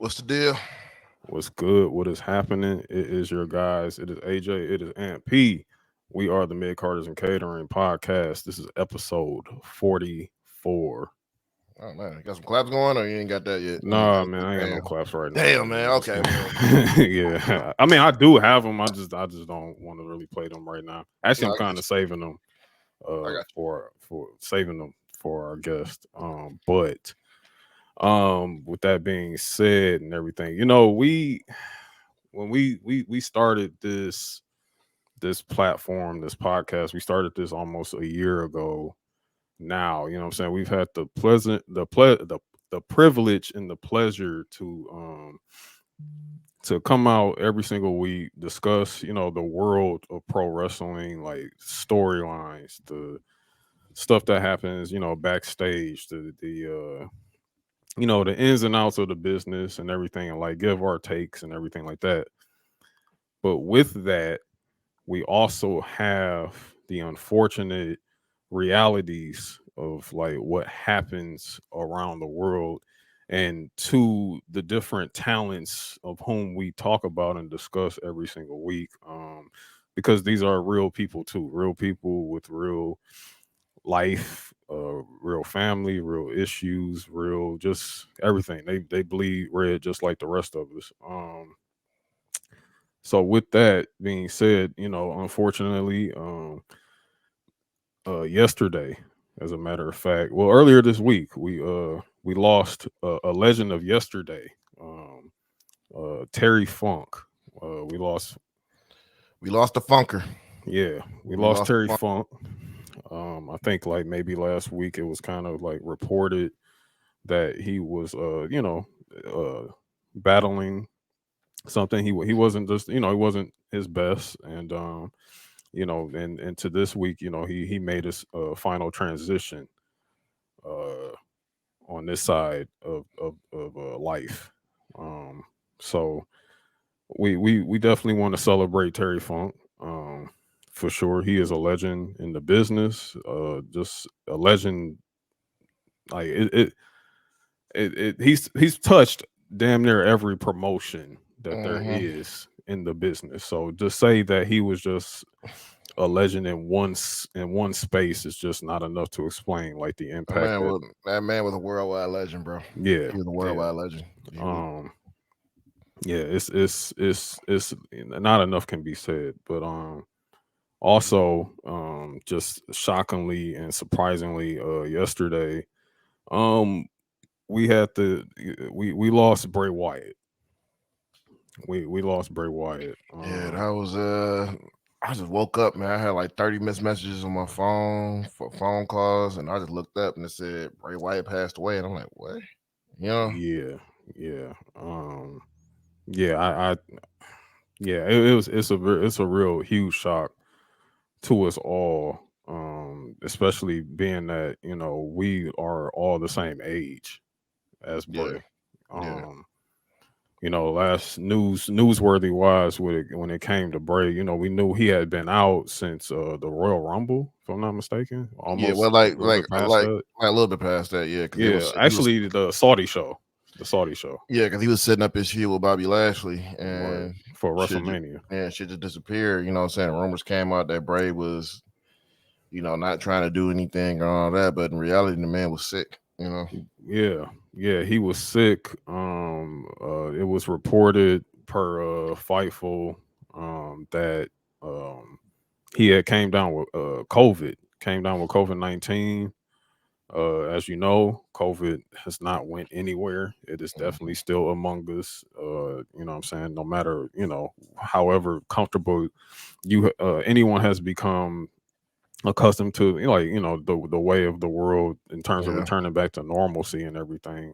What's the deal? What's good? What is happening? It is your guys. It is AJ. It is Aunt P. We are the Midcarders and Catering podcast. This is episode 44. Oh man, you got some claps going, or you ain't got that yet? Nah, man, I ain't got no claps right now. Damn, man. Okay, man. Yeah, I mean, I do have them. I just don't want to really play them right now. Actually, No, I'm I kind got of saving them you. I got for saving them for our guest. But with that being said and everything, when we started this platform, this podcast, we started this almost a year ago now. You know what I'm saying? We've had the privilege and the pleasure to come out every single week, discuss, the world of pro wrestling, like storylines, the stuff that happens, backstage, the ins and outs of the business and everything, and like give our takes and everything like that. But with that, we also have the unfortunate realities of like what happens around the world, and to the different talents of whom we talk about and discuss every single week, because these are real people too, real people with real life, real family, real issues, real just everything. They bleed red just like the rest of us. So with that being said, unfortunately, yesterday, as a matter of fact, well, earlier this week, we lost a legend of yesterday, Terry Funk. We lost, we lost the funker. yeah, we We lost lost the Terry funk. Funk. I think like maybe last week it was kind of like reported that he was, uh, battling something. He wasn't just, he wasn't his best, and and to this week, he made his final transition uh on this side of life. um so we definitely want to celebrate Terry Funk, for sure. He is a legend in the business, just a legend. Like he's touched damn near every promotion that there Mm-hmm. is in the business. So to say that he was just a legend in one space is just not enough to explain like the impact that. That man was a worldwide legend, bro. Yeah, He was a yeah. worldwide legend. He was. Um, yeah, it's not enough can be said, but also, just shockingly and surprisingly, yesterday, um, we lost Bray Wyatt. We lost Bray Wyatt. Yeah, that was. I just woke up, man. I had like 30 missed messages on my phone for phone calls, and I just looked up and it said Bray Wyatt passed away, and I'm like, what? You know? Yeah, yeah, yeah. I yeah. It's a real huge shock to us all, especially being that we are all the same age as Yeah, Bray. yeah. Um, last newsworthy wise, when it came to Bray, we knew he had been out since the Royal Rumble, if I'm not mistaken, Yeah, almost well, a little bit past that. a little bit past that, yeah, because Yeah, he was, actually, the Saudi show, yeah, because he was setting up his feud with Bobby Lashley, right, and for shit, WrestleMania. shit just disappeared. You know what I'm saying? Rumors came out that Bray was, not trying to do anything or all that, but in reality, the man was sick. You know? Yeah, yeah, he was sick. It was reported per Fightful, that um he had came down with COVID-19. As you know, COVID has not went anywhere. It is definitely Mhm. still among us. You know what I'm saying? No matter, however comfortable anyone has become accustomed to, the way of the world in terms of Yeah, returning back to normalcy and everything.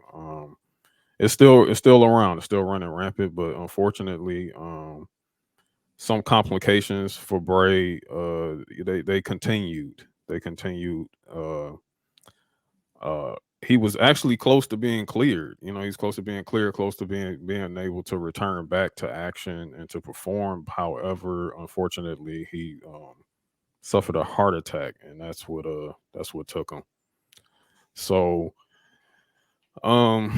It's still around. It's still running rampant, but unfortunately, some complications for Bray. They continued. They continued. Uh, he was actually close to being cleared. He's close to being cleared, close to being able to return back to action and to perform. However, unfortunately, he suffered a heart attack, and that's what took him. So, um,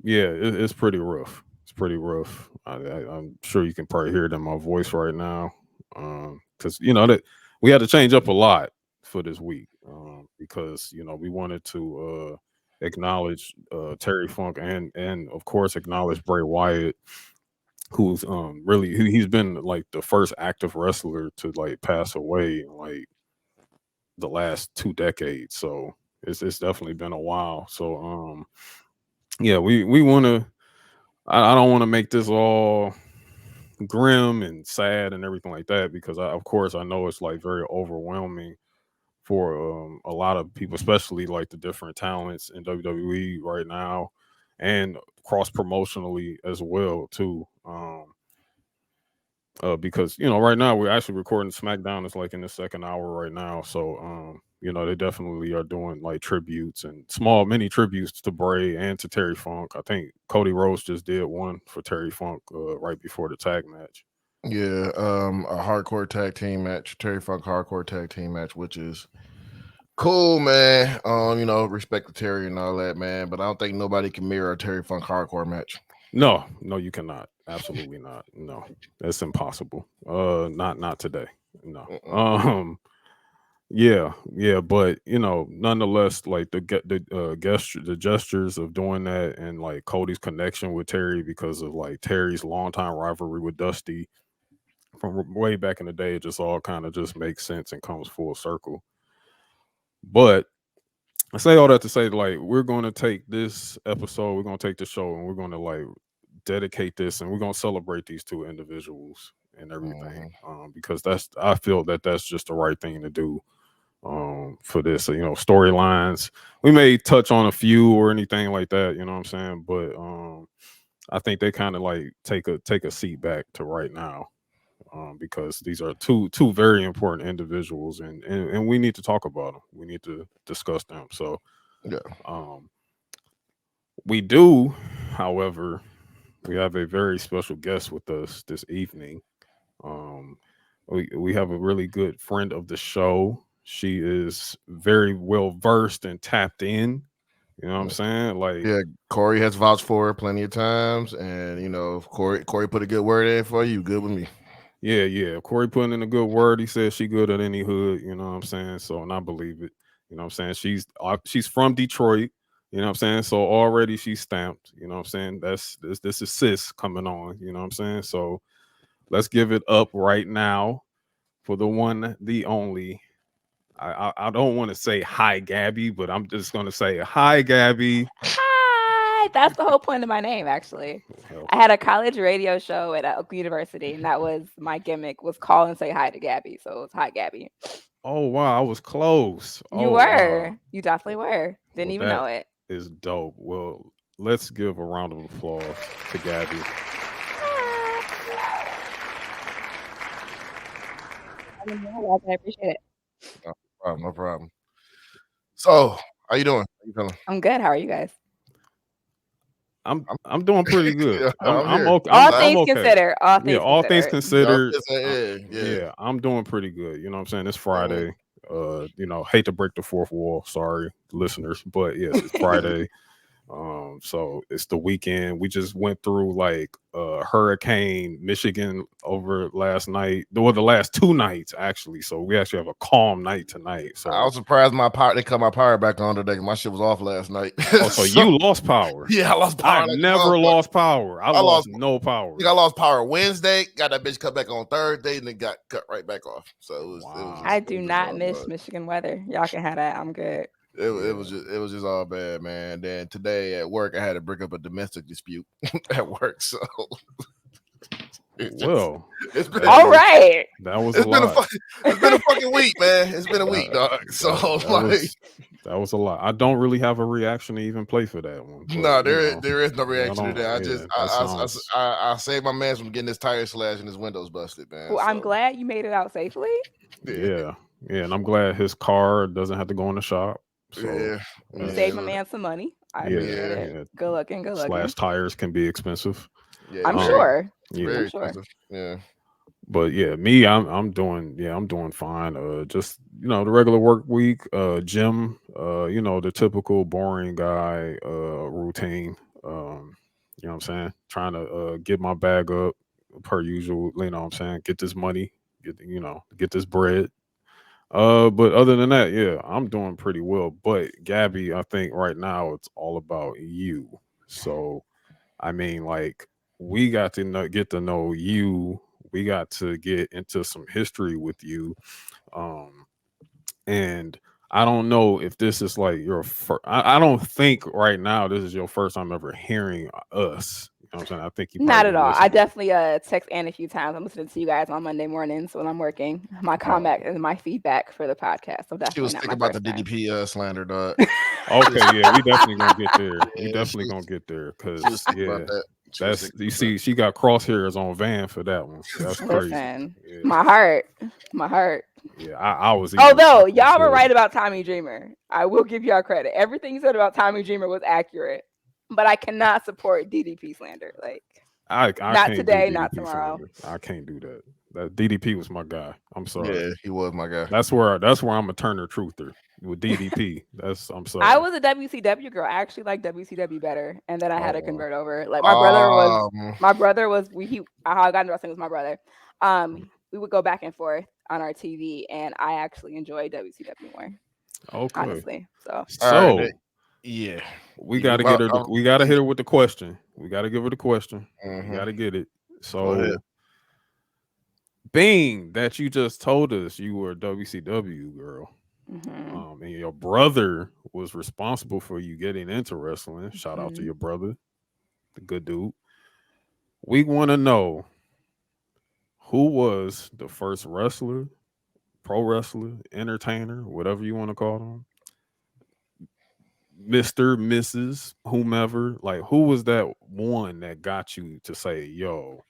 Yeah, it's pretty rough. It's pretty rough. I'm sure you can probably hear it in my voice right now, because that we had to change up a lot for this week, because we wanted to acknowledge Terry Funk and of course acknowledge Bray Wyatt, who's really he's been like the first active wrestler to like pass away in like the last 2 decades. So it's definitely been a while. So yeah, we want to. I don't want to make this all grim and sad and everything like that, because of course I know it's like very overwhelming for a lot of people, especially like the different talents in WWE right now and cross promotionally as well too. Because right now we're actually recording SmackDown. It's like in the second hour right now, so they definitely are doing like tributes and small mini tributes to Bray and to Terry Funk. I think Cody Rhodes just did one for Terry Funk right before the tag match. Yeah, a hardcore tag team match, Terry Funk hardcore tag team match, which is cool, man. Respect to Terry and all that, man. But I don't think nobody can mirror a Terry Funk hardcore match. No, no, you cannot. Absolutely not. No, that's impossible. Not today. No. Yeah, yeah, but nonetheless, like the gestures of doing that, and like Cody's connection with Terry because of like Terry's longtime rivalry with Dusty from way back in the day, it just all kind of just makes sense and comes full circle. But I say all that to say, like, we're going to take this episode, we're going to take the show, and we're going to like dedicate this, and we're going to celebrate these two individuals and everything, because I feel that that's just the right thing to do for this. So, storylines, we may touch on a few or anything like that, you know what I'm saying, but I think they kind of like take a seat back to right now, because these are two very important individuals, and we need to talk about them. We need to discuss them. So Yeah. um, we do, however, we have a very special guest with us this evening. Um, we have a really good friend of the show. She is very well versed and tapped in. You know what I'm saying? Like, Yeah, Corey has vouched for her plenty of times, and if Corey put a good word in for you, good with me. yeah. Corey putting in a good word. He said she good at any hood. You know what I'm saying? So, and I believe it. You know what I'm saying? She's from Detroit. You know what I'm saying? So already she's stamped. You know what I'm saying? This is sis coming on. You know what I'm saying? So let's give it up right now for the one, the only. I don't want to say hi, Gabby, but I'm just going to say hi, Gabby. Hi! That's the whole point of my name, actually. Hell, I had a college radio show at Oak University, and that was my gimmick, was call and say hi to Gabby. So it's hi, Gabby. oh wow, I was close. You Oh wow. were. You definitely were. Didn't Well, even that know it. is dope. Well, let's give a round of applause to Gabby. I appreciate it. No problem. So, how you doing? How you feeling? I'm good. How are you guys? I'm doing pretty good. Yeah, I'm I'm here. okay. All I'm things okay. considered. All Yeah, things all things considered. considered, Yeah. yeah, I'm doing pretty good. You know what I'm saying? It's Friday. Hate to break the fourth wall. Sorry, listeners, but yes, it's Friday. So it's the weekend. We just went through like Hurricane Michigan over last night. Well, the last 2 nights actually. So we actually have a calm night tonight. So I was surprised they cut my power back on today. My shit was off last night. so you lost power. Yeah, I lost power. I never lost power. I lost no power. I lost power Wednesday, got that bitch cut back on Thursday, and then got cut right back off. So it was. Wow. I do not miss Michigan weather. Y'all can have that. I'm good. It was just all bad, man. Then today at work, I had to bring up a domestic dispute at work. So it's been all right. That was it's been a fucking week, man. It's been a week, dog. So that was a lot. I don't really have a reaction to even play for that one. But, no, there is no reaction to that. I saved my man from getting his tire slashed and his windows busted, man. Well, I'm glad you made it out safely. Yeah, and I'm glad his car doesn't have to go in the shop. So you saved my man some money. I appreciate it. Good looking. Slash tires can be expensive. Yeah, I'm sure. Yeah, I'm sure. Yeah. But yeah, me, I'm doing fine. Just the regular work week, gym, the typical boring guy routine. You know what I'm saying? Trying to get my bag up per usual. You know what I'm saying? Get this money, get this bread. But other than that, yeah, I'm doing pretty well. But Gabby, I think right now it's all about you. So I mean, like we got to get to know you. We got to get into some history with you. Um, and I don't know if this is like your first. I don't think right now this is your first time ever hearing us. You know what I'm saying? I think you Not probably at been all. I listening. definitely text Ann a few times. I'm listening to you guys on Monday mornings when I'm working. My Oh, comment and my feedback for the podcast. So She definitely was not thinking my about the first time. DDP slander, dog. She was, okay, yeah, we definitely gonna get there. We yeah, definitely gonna get there she was because thinking about yeah, that. She was that's thinking you about see, she got crosshairs on Van for that one. That's that. crazy. Listen, Yeah, my heart, my heart. yeah. I was even Although thinking y'all were shit. right about Tommy Dreamer, I will give y'all credit. Everything you said about Tommy Dreamer was accurate, but I cannot support DDP slander. Like, I not can't do today, not DDP tomorrow. slander. I can't do that. That DDP was my guy. I'm sorry. Yeah, he was my guy. That's where I'm a Turner truther with DDP. I'm I sorry. was a WCW girl. I actually like WCW better, and then I had Oh to wow. convert over. Like Um, my brother was how I got into wrestling was my brother. We would go back and forth on our TV, and I actually enjoyed WCW more, Okay. honestly. So all right, So yeah. we gotta get her. We gotta hit her with the question. We gotta give her the question. We Mhm. gotta get it. Go ahead. So, being that you just told us you were a WCW girl, hmm and your brother was responsible for you getting into wrestling. Shout out to hmm your brother, the good dude. We want to know who was the first wrestler, pro wrestler, entertainer, whatever you want to call them, Mr., Mrs., whomever. Like, who was that one that got you to say, yo,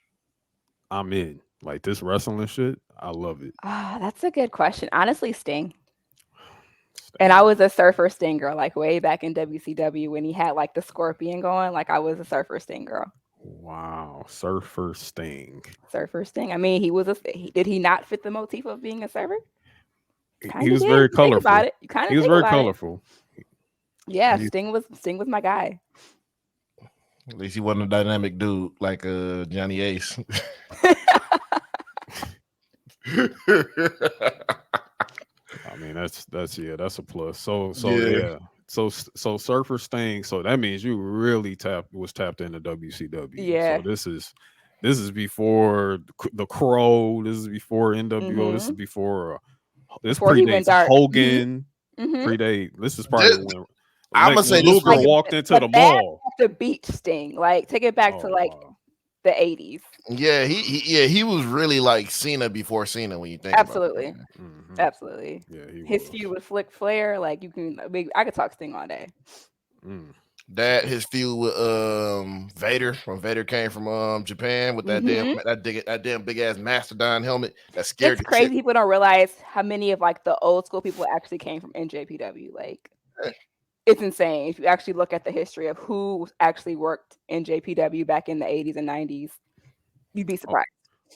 I'm in? Like, this wrestling shit, I love it. that's a good question. Honestly, Sting. And I Sting. was a Surfer Sting girl, like way back in WCW when he had like the scorpion going. Like I was a Surfer Sting girl. Wow. Surfer Sting. Surfer Sting. I mean, did he not fit the motif of being a server? He Kind of was did. very If you think about colorful. it. You kind He of was think very about it. colorful. Yeah, He, Sting was my guy. At least he wasn't a dynamic dude like Johnny Ace. I mean, that's a plus. So Yeah. yeah. So Surfer Sting. So that means you really tapped into WCW. So Yeah. this is before the Crow. This is before NWO. This is hmm before this Before he went predates dark. Hogan. hmm Predate. This is probably This, when I'm like gonna when say this Luger was Like walked into the the bad mall. the beach Sting. Like take it back to Oh like wow. the 80s. yeah, he was really like Cena before Cena when you think about it. Absolutely. Man. Absolutely. Yeah, he His was. feud with Flick Flair, like I could talk Sting all day. Mm. That So his feud with Vader when Vader came from Japan with hmm that damn big ass mastodon helmet that scared It's the shit. crazy people don't realize how many of like the old school people actually came from NJPW. Like it's insane. If you actually look at the history of who actually worked in JPW back in the 80s and 90s, you'd be o- surprised.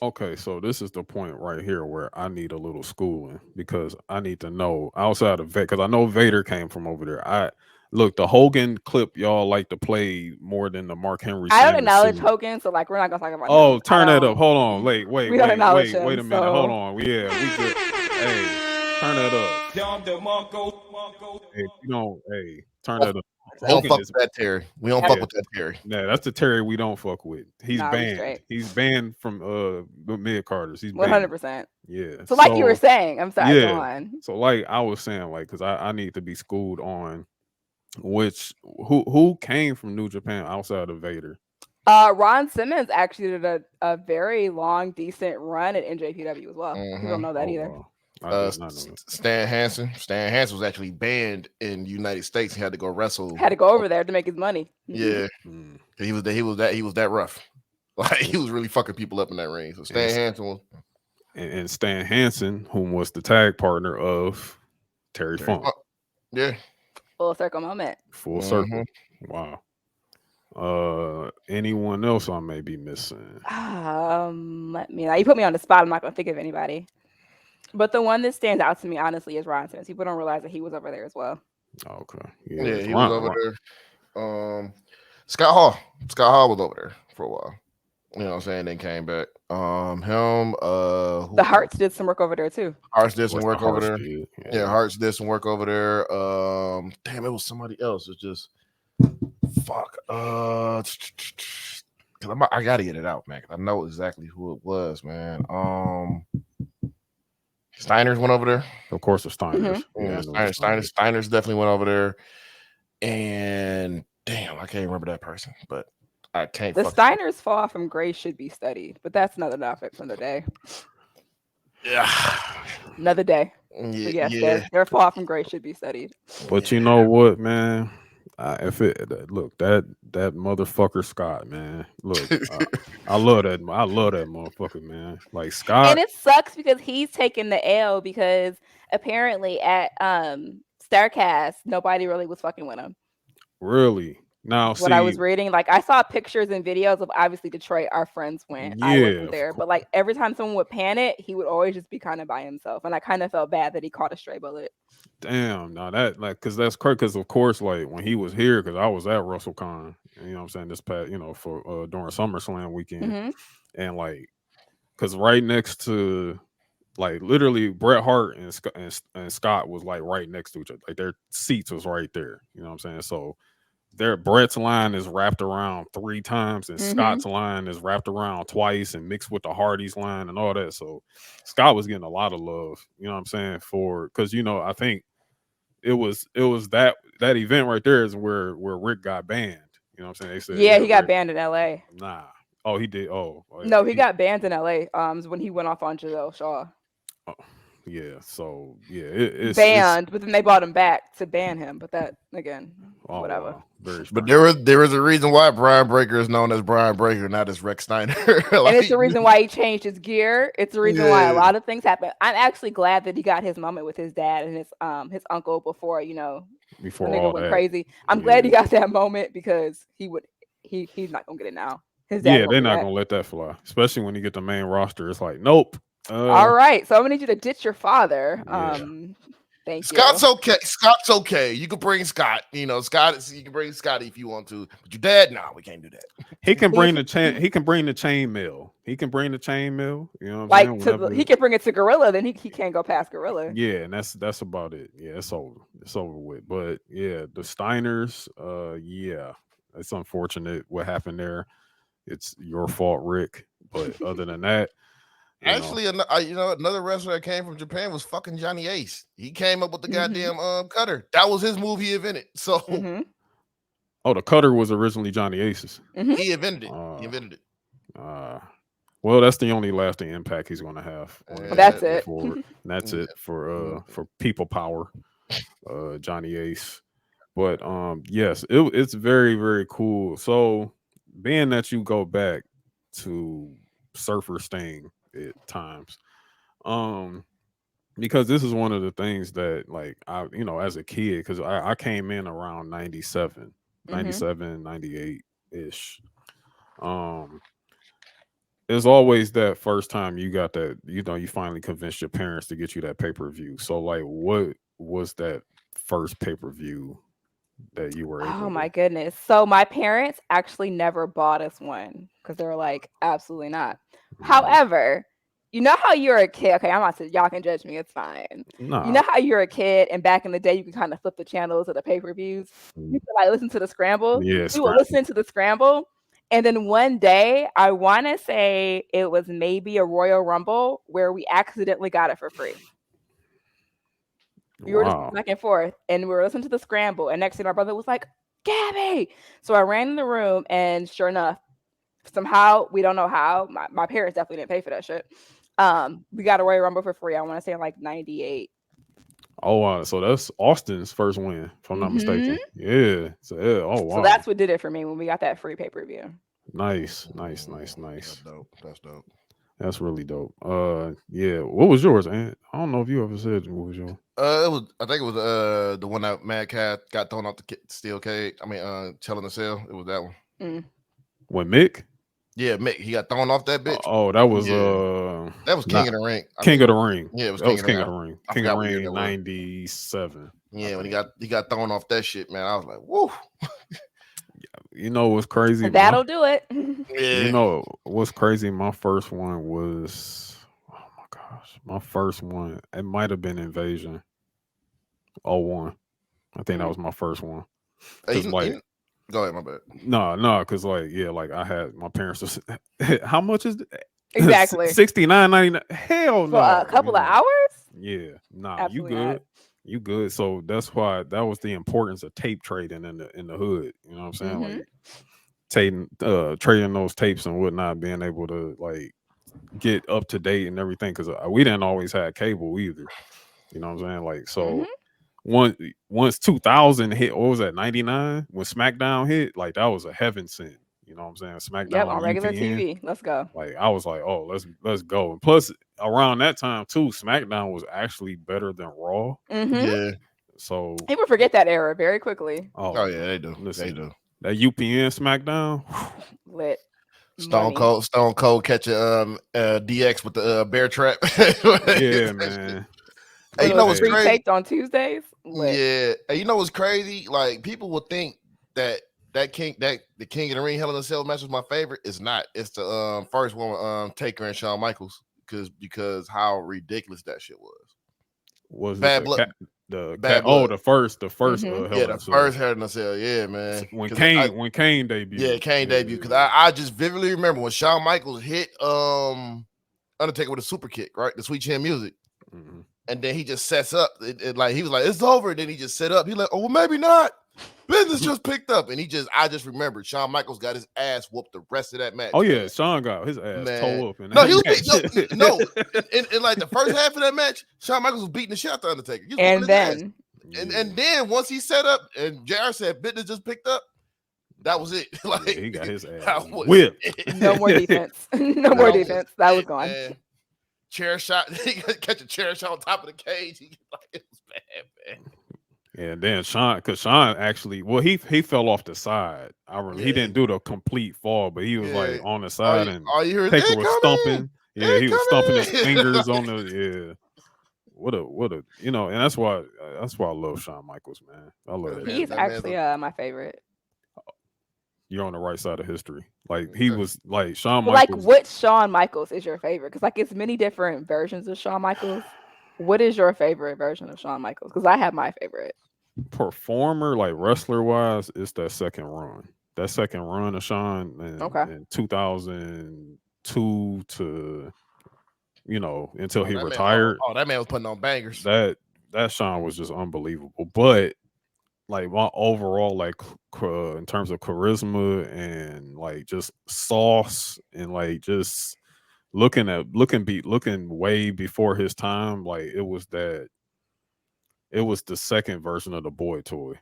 okay, so this is the point right here where I need a little schooling because I need to know outside of Vader because I know Vader came from over there. I look the Hogan clip y'all like to play more than the Mark Henry I don't Sanders acknowledge suit. Hogan, so like we're not gonna talk about him. Oh, turn that up. Hold on. We don't acknowledge Wait him. a minute. Hold So on. Yeah, we good. Hey, turn that up. Hey, we don't. Hey, turn that up. We don't Hogan fuck is. with that Terry. We don't fuck Yeah, with that Terry. nah, that's the Terry we don't fuck with. He's nah, we banned. straight. He's banned from the Midcarders. He's banned. 100%. Yeah. So like you were saying, I'm sorry, go Yeah. on. So like I was saying, like, cause I need to be schooled on who came from New Japan outside of Vader. Ron Simmons actually did a very long, decent run at NJPW as well. People don't Mm-hmm. know that Oh either. wow. I did not know that. Stan Hansen. Stan Hansen was actually banned in the United States. He had to go wrestle. Had to go over there to make his money. Yeah, Mm. he was that rough. Like he was really fucking people up in that ring. So And, Stan Hansen was and Stan Hansen, whom was the tag partner of Terry Terry Funk. Funk. Yeah. Full circle moment. Full Mm-hmm. circle. Wow. Anyone else I may be missing? Let me. You put me on the spot. I'm not gonna think of anybody. But the one that stands out to me, honestly, is Ron Simmons. People don't realize that he was over there as well. Okay. Yeah, Yeah. he was over there. Scott Hall. Scott Hall was over there for a while. You know what I'm saying? Then came back. Him. The Hearts did some work over there too. Hearts did some What work the over Hearts there. did. Yeah, Hearts did some work over there. Damn, it was somebody else. It's just fuck. I gotta get it out, man. I know exactly who it was, man. Steiner's went over there. Of course, the Steiners. Yeah, I know the Steiner's definitely went over there. And damn, I can't remember that person, but I can't. The Steiners' fall from grace should be studied, but that's another topic for the day. Yeah, another day. Yeah, But yes, their fall from grace should be studied. But you know what, man? If it look that motherfucker Scott, man. Look, I love that. I love that motherfucker, man. Like Scott, and it sucks because he's taking the L because apparently at Starcast nobody really was fucking with him. Really? Now, what I was reading, like I saw pictures and videos of obviously Detroit. Our friends went. Yeah, I wasn't there, but like every time someone would pan it, he would always just be kind of by himself, and I kind of felt bad that he caught a stray bullet. Damn, now that like because that's crazy. Because of course, like when he was here, because I was at WrestleCon, you know what I'm saying, this past, for during SummerSlam weekend, and like because right next to like literally Bret Hart and Scott was like right next to each other, like their seats was right there. You know what I'm saying? So their Bret's line is wrapped around 3 times, and Scott's line is wrapped around twice, and mixed with the Hardy's line and all that. So Scott was getting a lot of love. You know what I'm saying? Because I think it was that event right there is where Rick got banned. You know what I'm saying? They said, yeah, he got banned in LA. Nah. Oh, he did. Oh, no, he got banned in LA. When he went off on Giselle Shaw. Oh, yeah. So yeah, it's banned, but then they brought him back to ban him. But that again, whatever. Wow. But there is a reason why Brian Breaker is known as Brian Breaker, not as Rex Steiner. And it's the reason why he changed his gear. It's the reason why a lot of things happen. I'm actually glad that he got his moment with his dad and his uncle before before the nigga all went that. crazy. I'm glad he got that moment because he's not gonna get it now. His dad they're not gonna let that fly, especially when you get the main roster. It's like, nope. All right, so I'm gonna need you to ditch your father. Thank Scott's you. okay. Scott's okay. You can bring Scott. Scott. You can bring Scotty if you want to. But your dad, we can't do that. He can bring the chain. He can bring the chainmail. He can bring the chainmail. You know, what I'm saying? He can bring it to Gorilla. Then he can't go past Gorilla. Yeah, and that's about it. Yeah, it's over. It's over with. But yeah, the Steiners. Yeah, it's unfortunate what happened there. It's your fault, Rick. But other than that. Actually, another wrestler that came from Japan was fucking Johnny Ace. He came up with the goddamn cutter. That was his move. He invented. So, oh, the cutter was originally Johnny Ace's. He invented it. He invented it. Well, that's the only lasting impact he's going to have. That's it. That's it for people power, Johnny Ace. But yes, it's very, very cool. So, being that you go back to Surfer Sting at times, because this is one of the things that, like, I as a kid, because I came in around 97 98 ish. It's always that first time you got that, you finally convinced your parents to get you that pay-per-view. So like, what was that first pay-per-view that you were able Oh my goodness. So my parents actually never bought us one because they were like, absolutely not. However, you know how you're a kid. Okay, I'm not saying y'all can judge me. It's fine. Nah. You know how you're a kid and back in the day you can kind of flip the channels of the pay-per-views. You could like listen to the scramble. Yeah, you would listen to the scramble. And then one day, I want to say it was maybe a Royal Rumble where we accidentally got it for free. We were just back and forth, and we were listening to the scramble. And next thing, my brother was like, "Gabby!" So I ran in the room, and sure enough, somehow we don't know how. My parents definitely didn't pay for that shit. We got a Royal Rumble for free. I want to say in like 98. Oh wow! So that's Austin's first win, if I'm not mistaken. Yeah. So oh wow. So that's what did it for me when we got that free pay-per-view. Nice. That's dope. That's really dope. Yeah. What was yours, Aunt? I don't know if you ever said what was yours. I think it was the one that Mad Cat got thrown off the steel cage. I mean, Chell in the Cell. It was that one. When Mick? Yeah, Mick. He got thrown off that bitch. Oh, that was that was King of the Ring. King of the Ring. Yeah, it was King of the Ring. King of the Ring 97. Yeah, when he got thrown off that shit, man, I was like, whoa. You know what's crazy? That'll do it. Yeah. You know what's crazy? My first one was, oh my gosh, my first one. It might have been Invasion. '01. I think that was my first one. Cause like, go ahead, my bad. no, cause like, yeah, like I had my parents. Was, how much is Exactly. $69.99? Hell For no. a couple of hours? Yeah, nah, Absolutely you not. good. You good. So that's why that was the importance of tape trading in the hood. You know what I'm saying? Mhm. Like trading those tapes and whatnot, being able to like get up to date and everything. Cause we didn't always have cable either. You know what I'm saying? Like so. Mhm. Once 2000 hit, what was that, 99? When SmackDown hit, like that was a heaven sent. You know what I'm saying? Yep, SmackDown on regular UPN. TV. Let's go. Like I was like, oh, let's go. And plus, around that time too, SmackDown was actually better than Raw. Mhm. Yeah. So, People forget that era very quickly. Oh yeah, they do. Listen, They do. that UPN SmackDown, Lit. Stone Money. Cold catching DX with the bear trap. yeah, man. Hey, you When it know was what's crazy? pre-taped on Tuesdays. Lit. Yeah. Hey, you know what's crazy? Like people will think that the King of the Ring Hell in a Cell match was my favorite. It's not. It's the first one with Taker and Shawn Michaels because how ridiculous that shit was. Was Bad it blood. the Bad oh blood. the first Mhm. Hell Yeah, in a the Cell. first Hell in a Cell. Yeah, man. When 'Cause Kane debuted. Yeah, Kane debut. Because I just vividly remember when Shawn Michaels hit Undertaker with a super kick, right? The Sweet Chin Music. Mhm. And then he just sets up. Like he was like, it's over. And then he just set up. He's like, oh, well, maybe not. Business just picked up. And I just remembered Shawn Michaels got his ass whooped the rest of that match. Oh yeah, man. Shawn got his ass toe up. In No, that he was match. beating. No. In like the first half of that match, Shawn Michaels was beating the shit out the Undertaker. He was And whooping his ass. then And then once he set up and JR said business just picked up, that was it. Like yeah, he got his ass that was whipped. no more defense. No more defense. That was gone. Man. Chair shot. He catch a chair shot on top of the cage. It was bad, man. Yeah, then Shawn actually, well, he fell off the side. I remember he didn't do the complete fall, but he was like on the side and all you hear is Taker they was coming. stomping. Yeah, he was stomping his coming. fingers on the What a and that's why I love Shawn Michaels, man. I love that. He's that man's actually my favorite. You're on the right side of history. Like he was like Shawn But like, Michaels. what Shawn Michaels is your favorite? Because like, it's many different versions of Shawn Michaels. What is your favorite version of Shawn Michaels? Because I have my favorite. Performer, like wrestler wise, is that second run. That second run of Shawn in 2002 to until he retired. That man was putting on bangers. That Shawn was just unbelievable. But like my overall, like in terms of charisma and like just sauce and like just looking way before his time, like it was the second version of the boy toy.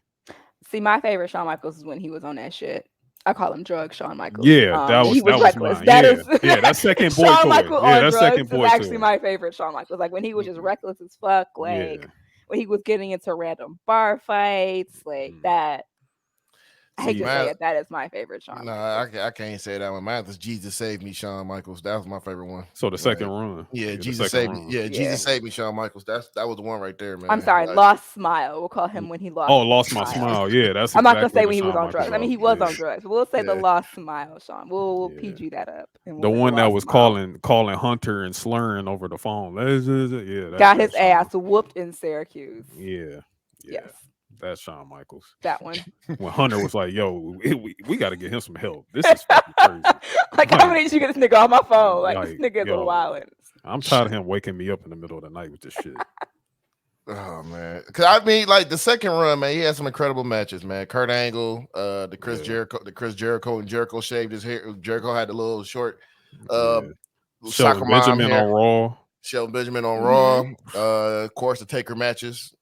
See, my favorite Shawn Michaels is when he was on that shit. I call him Drug Shawn Michaels. Yeah, that was reckless. mine. That yeah, is that second boy Shawn toy. Michaels Yeah, on that drugs second boy is actually toy. my favorite Shawn Michaels. Like when he was just reckless as fuck, like when he was getting into random bar fights, like that. I hate to say it, that is my favorite Shawn. No, I can't say that one. Mine was Jesus Saved Me, Shawn Michaels. That was my favorite one. So the second run. Yeah, Jesus Saved Me. Yeah, Jesus Saved Me, Shawn Michaels. That was the one right there, man. I'm sorry, Lost Smile. We'll call him when he lost. Oh, Lost My Smile. Yeah, that's. I'm not exactly gonna say when he Shawn was on Michaels drugs. I mean, he was on drugs. But we'll say the Lost Smile, Shawn. We'll PG that up. And the one that was Smile. calling Hunter and slurring over the phone. Yeah, got his ass whooped in Syracuse. Yeah. Yes. That's Shawn Michaels. That one. When Hunter was like, "Yo, we got to get him some help. This is fucking crazy." Like, how many did you get this nigga on my phone? Like this nigga is a wild. I'm tired of him waking me up in the middle of the night with this shit. Oh man, because I mean, like the second run, man, he had some incredible matches, man. Kurt Angle, the Chris Jericho, and Jericho shaved his hair. Jericho had the little short, Shelton Benjamin on Raw. Shelton Benjamin on Raw. Of course, the Taker matches.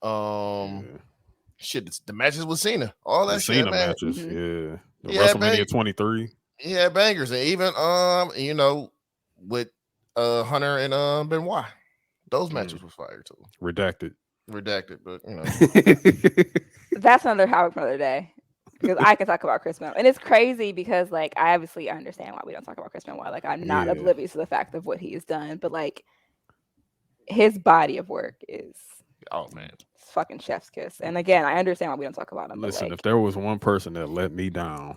Shit, the matches with Cena, all that shit, Cena man. matches, the WrestleMania 23. He had bangers, and even with Hunter and Benoit, those matches was fire too. Redacted, but that's another topic for another day. Because I can talk about Chris Benoit, and it's crazy because like I obviously understand why we don't talk about Chris Benoit. Like I'm not oblivious to the fact of what he has done, but like his body of work is fucking chef's kiss. And again, I understand why we don't talk about him. Listen, if there was one person that let me down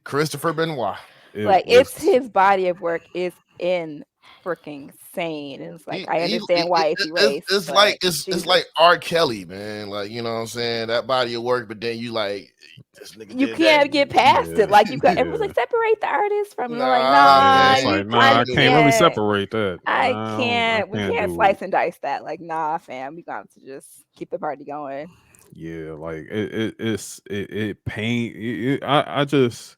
Christopher Benoit. Like it's it's his body of work is in freaking sane. And it's like I understand why it's erased, It's like but it's Jesus. like R. Kelly, man. Like, you know what I'm saying? That body of work, but then you like, this nigga You did that. can't get past it. yeah, Like you got everyone's yeah, like separate the artist from it. I'm like, Nah, yeah. nah, It's man. like, I nah, I Nigga can't was really can't. separate that. I We can't can't do slice it. and dice that. Like, nah, fam, we got to just keep the party going. Yeah, like it pain. I just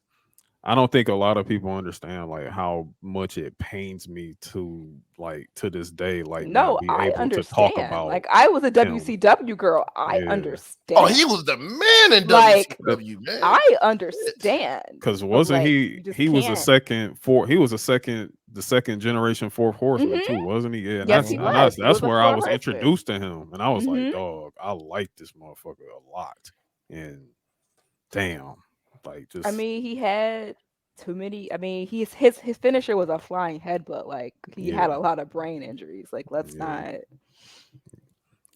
I don't think a lot of people understand like how much it pains me to like to this day like not No, be I able to talk understand. about Like I was a him. WCW girl. I Yeah, Oh, understand. he was the man in Like WCW, man. I Shit. understand. because But wasn't like you just he was a can't. second four he was a second the second generation fourth horseman too, Hmm. wasn't he? Yeah, and Yes, he was. He that's was a where I four was horseman. introduced to him, and I was like, Hmm. dog, I like this motherfucker a lot, and damn, like I just mean, he had too many. I mean, his finisher was a flying headbutt. Like he had yeah, a lot of brain injuries. Like let's yeah, not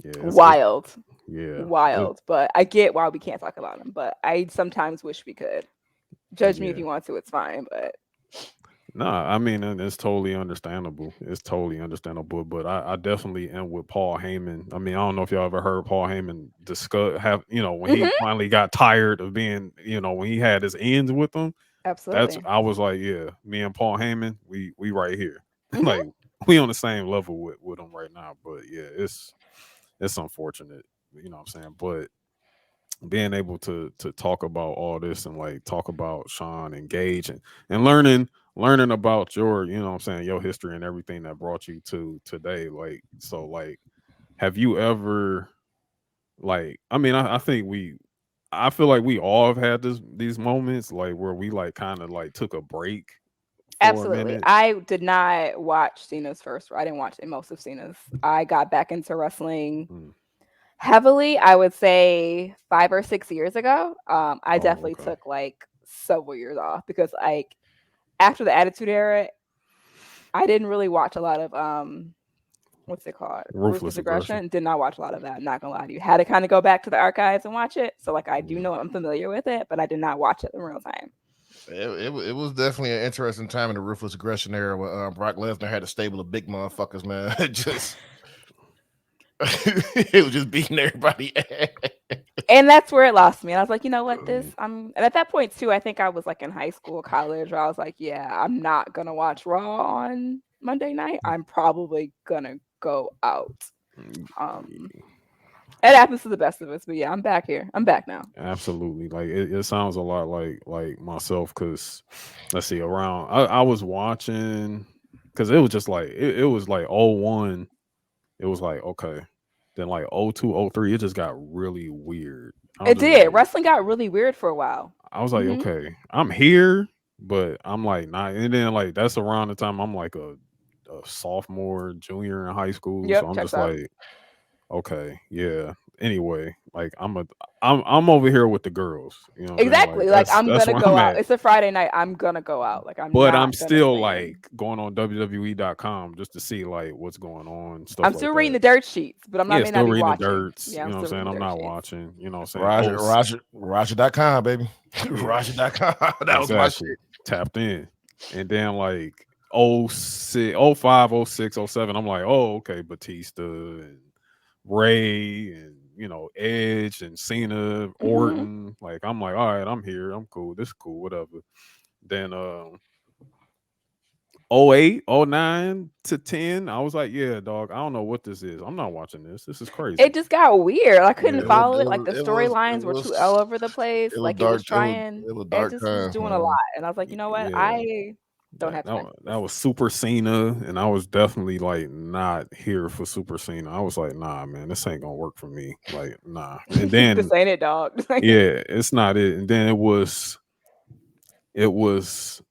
yeah, it's wild, yeah. wild. But I get why we can't talk about him. But I sometimes wish we could. Judge me if Yeah. you want to. It's fine. But Nah, I mean, and it's totally understandable. It's totally understandable. But I definitely am with Paul Heyman. I mean, I don't know if y'all ever heard Paul Heyman discuss have when he hmm finally got tired of being, when he had his ends with them. That's absolutely. I was like, yeah, me and Paul Heyman, we right here. Hmm. Like we on the same level with him right now. But yeah, it's unfortunate. You know what I'm saying? But being able to talk about all this and like talk about Sean and Gage and learning about your what I'm saying, your history and everything that brought you to today, like so like have you ever like I mean I think I feel like we all have had these moments like where we like kind of like took a break for a Absolutely. minute. I did not watch Cena's first. I didn't watch most of Cena's. I got back into wrestling Mm. heavily, I would say 5 or 6 years ago. I Oh, definitely okay. took like several years off because like after the Attitude Era, I didn't really watch a lot of what's it called? Ruthless Ruthless aggression. Aggression. Did not watch a lot of that. I'm not gonna lie to you. Had to kind of go back to the archives and watch it. So like I do Yeah. know I'm familiar with it, but I did not watch it in real time. It was definitely an interesting time in the ruthless aggression era when Brock Lesnar had a stable of big motherfuckers, man. Just it was just beating everybody. And that's where it lost me. And I was like, you know what, this Yeah. and at that point too, I think I was like in high school, college, where I was like, yeah, I'm not gonna watch Raw on Monday night. I'm probably gonna go out. Mm, Um yeah. it happens to the best of us, but yeah, I'm back here. I'm back now. Absolutely. Like it sounds a lot like myself because let's see, around I was watching because it was just like it was like '01. It was like, okay. Then like '02, '03, it just got really weird. I was It just did. like Wrestling got really weird for a while. I was like, Hmm. okay, I'm here, but I'm like not and then like that's around the time I'm like a sophomore, junior in high school. So Yep, I'm checks just out. like, okay, yeah. Anyway, like I'm over here with the girls. You know what I'm saying? Like Exactly. Like I'm that's gonna where go I'm out. at. It's a Friday night. I'm gonna go out. Like I'm But I'm not gonna still stay in. like going on WWE.com just to see like what's going on, I'm stuff like still reading that. the dirt sheets, but Yeah, may not still be reading the watching. dirts. Yeah, You I'm know what I'm still saying? reading the I'm dirt not sheets. watching. You know what I'm saying? Roger, Oh, Roger.com, baby. yeah, Roger.com. That was my exactly. shit. Tapped in. And then like '06, '05, '06, '07, I'm like, oh, okay, Batista and Ray and Edge and Cena, Hmm. Orton. Like I'm like, all right, I'm here. I'm cool. This is cool, whatever. Then '08, '09 to 10, I was like, yeah, dog, I don't know what this is. I'm not watching this. This is It crazy. just got weird. I couldn't Yeah. follow it. Like the storylines were too all over the place. Like it was trying. It was It dark just was times, doing a lot, man. and I was like, you know what? Yeah. I don't have time for That this. was Super Cena, and I was definitely like not here for Super Cena. I was like, nah, man, this ain't gonna work for me. Like, nah. And This then ain't it, dog. yeah, it's not it. And then it was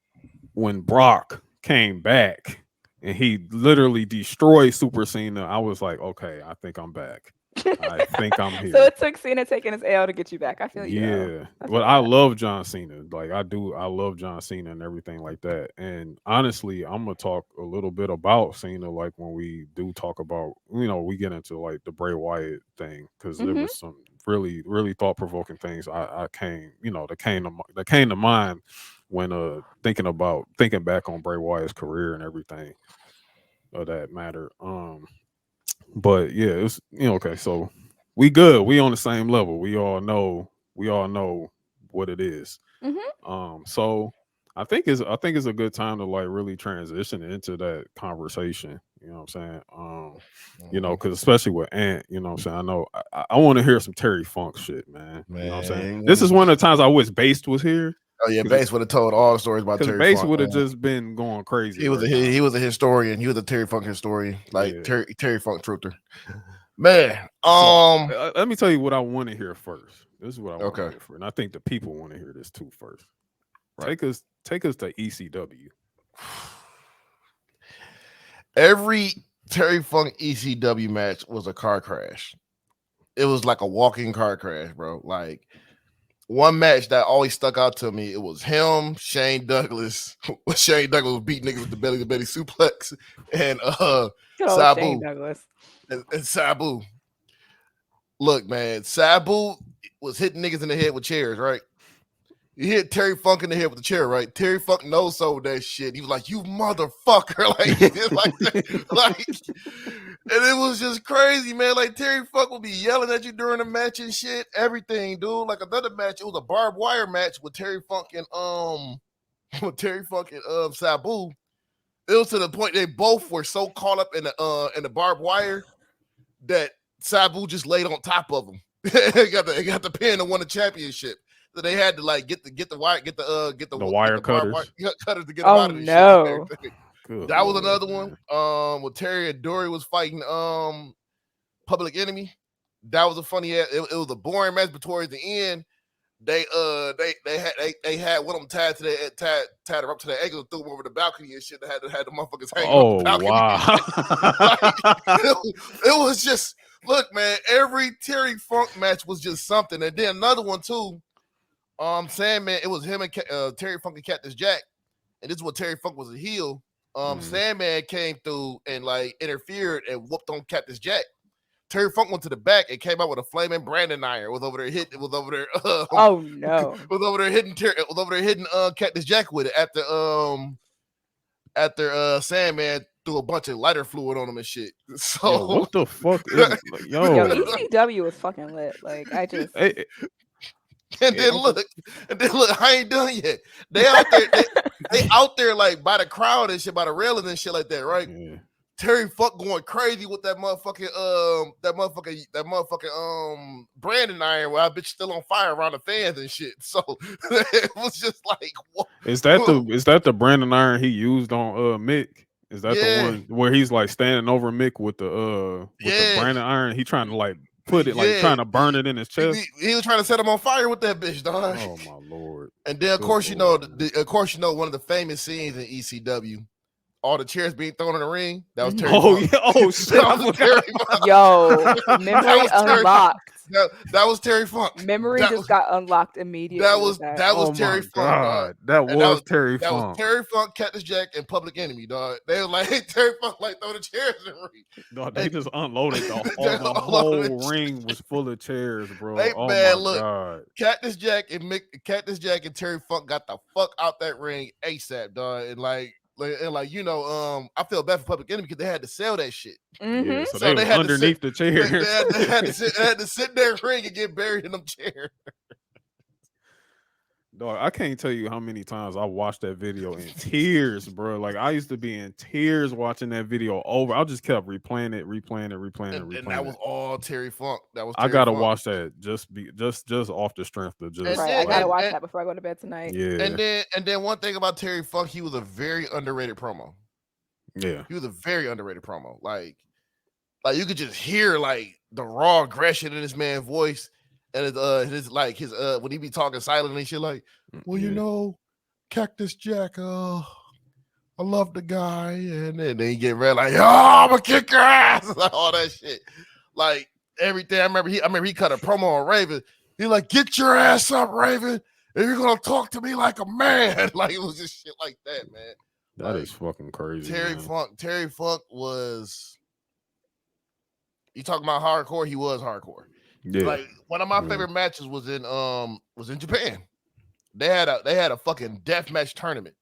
when Brock came back and he literally destroyed Super Cena. I was like, okay, I think I'm back. I think I'm So here. it took Cena taking his L to get you back. I feel you though. Yeah, I but feel I that. love John Cena. Like I do, I love John Cena and everything like that. And honestly, I'm gonna talk a little bit about Cena, like when we do talk about, we get into like the Bray Wyatt thing because there Hmm. was some really really thought provoking things I came that came to mind when thinking back on Bray Wyatt's career and everything of that matter. But yeah, it's okay. So we good. We on the same level. We all know what it is. So I think it's a good time to like really transition into that conversation. You know what I'm saying? Because especially with Ant, you know what I'm saying. I know I want to hear some Terry Funk shit, man. You know what I'm saying. This is one of the times I wish Bass was here. Oh yeah, Bass would have told all the stories about Terry Bass Funk. would have just been going crazy. He was he was a historian. He was a Terry Funk historian, like Yeah. Terry Funk truther. Man, let me tell you what I want to hear first. This is what I want to Okay. hear first, and I think the people want to hear this too first. Right. Take us to ECW. Every Terry Funk ECW match was a car crash. It was like a walking car crash, bro. Like one match that always stuck out to me, it was him, Shane Douglas. Shane Douglas was beating niggas with the belly to belly suplex, and Sabu. Shane Douglas. And Sabu. Look, man, Sabu was hitting niggas in the head with chairs, right? You hit Terry Funk in the head with the chair, right? Terry Funk no-sold that shit. He was like, "You motherfucker!" And it was just crazy, man. Like Terry Funk would be yelling at you during the match and shit, everything, dude. Like another match, it was a barbed wire match with Terry Funk and Sabu. It was to the point they both were so caught up in the barbed wire that Sabu just laid on top of him. He got the pin and won the championship. So they had to like get the wire cutters to get him out of this shit. That was another one. When Terry and Dory was fighting Public Enemy. That was a funny ass. It was a boring match, but towards the end, they had one of them tied her up to their ankle and threw them over the balcony and shit. They had the motherfuckers hanging off the balcony. Wow. It was just look, man. Every Terry Funk match was just something, and then another one too. Sandman, it was him and Terry Funk and Cactus Jack, and this is what Terry Funk was a heel. Sandman came through and like interfered and whooped on Cactus Jack. Terry Funk went to the back and came out with a flaming branding iron. Was over there hitting Cactus Jack with it after Sandman threw a bunch of lighter fluid on him and shit. So yo, what the fuck? Yo, ECW was fucking lit. Like I just. And then look, I ain't done yet. They out there like by the crowd and shit, by the railing and shit like that, right? Yeah. Terry Funk going crazy with that motherfucking branding iron while bitch still on fire around the fans and shit. So it was just like, what? Is that the branding iron he used on Mick? Is that the one where he's like standing over Mick with the branding iron? He trying to like put it like trying to burn it in his chest. He was trying to set him on fire with that bitch, dog. Oh my lord! And then of course you know one of the famous scenes in ECW, all the chairs being thrown in the ring. That was Terry. Oh yeah! Oh shit! Yo, memory unlocked. That was Terry Funk. Memory just got unlocked immediately. That was Terry Funk. That was Terry Funk. That was Terry Funk, Cactus Jack, and Public Enemy, dog. They were like, hey, Terry Funk, like throw the chairs in the ring. Dog, they just unloaded the whole ring was full of chairs, bro. Hey, oh man, my look, god! Cactus Jack and Terry Funk got the fuck out that ring ASAP, dog, and like you know, I feel bad for Public Enemy because they had to sell that shit. Yeah, so they had underneath the chairs. They had to sit in their ring and get buried in them chairs. Dog, I can't tell you how many times I watched that video in tears, bro. Like I used to be in tears watching that video over. I just kept replaying it. And that was all Terry Funk. I gotta watch that just off the strength of just. Right, I gotta watch that before I go to bed tonight. Yeah. And then one thing about Terry Funk, he was a very underrated promo. Yeah, he was a very underrated promo. Like you could just hear like the raw aggression in this man's voice. And his when he be talking silently and shit like, well, you know, Cactus Jack, I love the guy, and then he get red like, oh, I'm gonna kick your ass, like all that shit, like everything. I remember he cut a promo on Raven. He like, get your ass up, Raven, and you're gonna talk to me like a man. Like it was just shit like that, man. That is fucking crazy. Terry Funk was. You talking about hardcore? He was hardcore. Yeah. Like one of my Yeah. favorite matches was in Japan. They had a fucking death match tournament.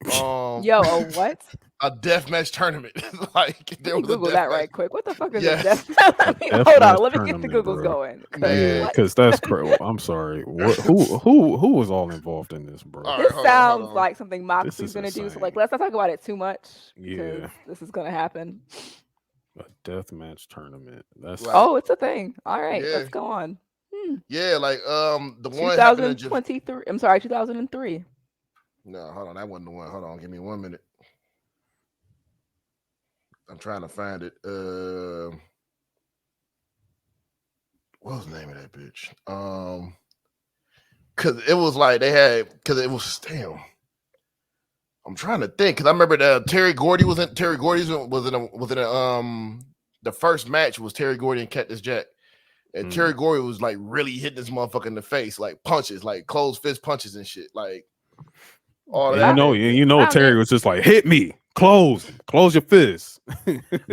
Yo, a what? A death match tournament. Like Let there me was a Google death that match. right quick. What the fuck is a Yes, death? Let me, Death hold match on. Let me get the tournament, Googles bro. going. 'Cause Yeah, man. what? because that's crazy. I'm sorry. What? Who was all involved in this, bro? All right, This hold sounds on. like something This Moxley's is gonna do. So insane. let's not talk about it too much because Yeah, this is gonna happen. a death match tournament. That's Like Oh, it's a thing. All right, yeah, let's go on. yeah, like the one happened in Japan. 2023. I'm sorry, 2003. No, hold on, that wasn't the one. Hold on, give me 1 minute. I'm trying to find it. What was the name of that bitch? Cause it was like they had, cause it was damn. I'm trying to think, cause I remember that Terry Gordy was in. Terry Gordy was in the first match was Terry Gordy and Cactus Jack, and Terry Gordy was like really hitting this motherfucker in the face, like punches, like closed fist punches and shit, like all and that. you know Found Terry it. was just like, hit me, close your fist.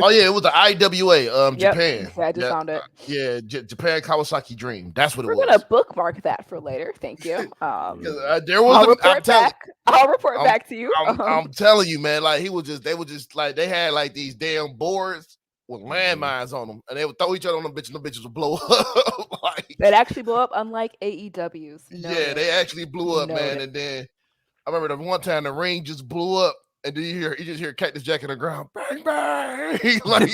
Oh yeah, it was the IWA, Yep. Japan. Yeah, I just Yeah, found it. yeah, Japan Kawasaki Dream. That's what it We're was. gonna bookmark that for later. Thank you. 'Cause, there was I'll I'm report telling, back. I'll report I'm, back to you. I'm telling you, man. Like they were just like they had like these damn boards with landmines on them, and they would throw each other on them bitches, and the bitches would blow up. Like, That actually blew up, unlike AEW's. yeah, they actually blew up, man. And then I remember the one time the ring just blew up, and then you just hear Cactus Jack in the ground, bang bang, like,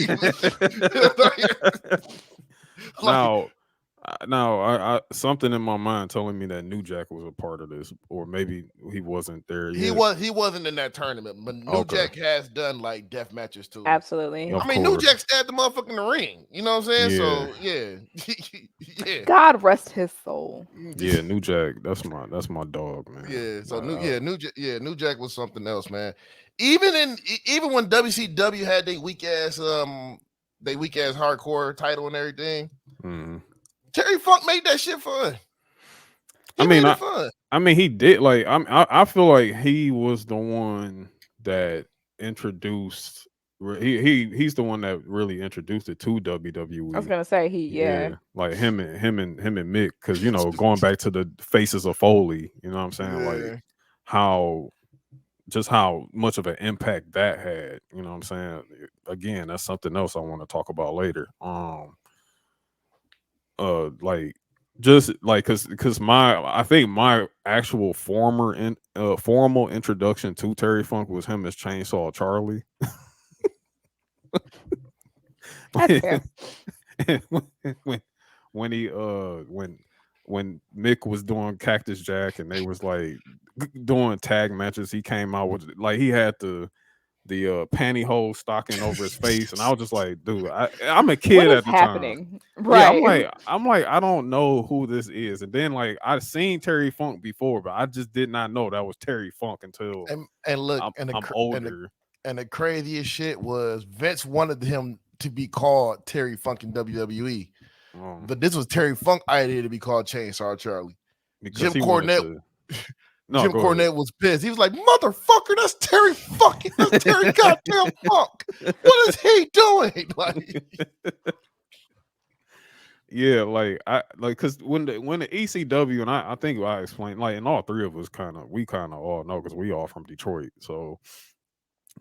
Now, I something in my mind telling me that New Jack was a part of this, or maybe he wasn't there yet. he wasn't in that tournament, but New Jack has done like death matches too. Absolutely. Of I mean, New course. Jack stabbed the motherfucker in the ring. You know what I'm saying? Yeah. So yeah, yeah. God rest his soul. Yeah, New Jack. That's my dog, man. Yeah. So New Jack was something else, man. Even when WCW had their weak ass hardcore title and everything, Terry Funk made that shit fun. He made it fun. I mean, he did. Like, I feel like he was the one that introduced. He's the one that really introduced it to WWE. I was gonna say like him and Mick, because going back to the Faces of Foley, you know what I'm saying, like how much of an impact that had. You know what I'm saying. Again, that's something else I want to talk about later. Like just like because I think my actual formal introduction to Terry Funk was him as Chainsaw Charlie. that's fair. when he when Mick was doing Cactus Jack and they was like doing tag matches, he came out with like he had the pantyhose stocking over his face, and I was just like, dude, I'm a kid at the happening? time. Right. Yeah, I'm like, I don't know who this is. And then like I've seen Terry Funk before, but I just did not know that was Terry Funk until and look, I'm older. And the craziest shit was Vince wanted him to be called Terry Funk in WWE. But this was Terry Funk idea to be called Chainsaw Charlie. Because Jim Cornette was pissed. He was like, "Motherfucker, that's Terry goddamn Funk. What is he doing?" Like, yeah, like because when the ECW, and I think I explained, like, and all three of us we all know because we all from Detroit, so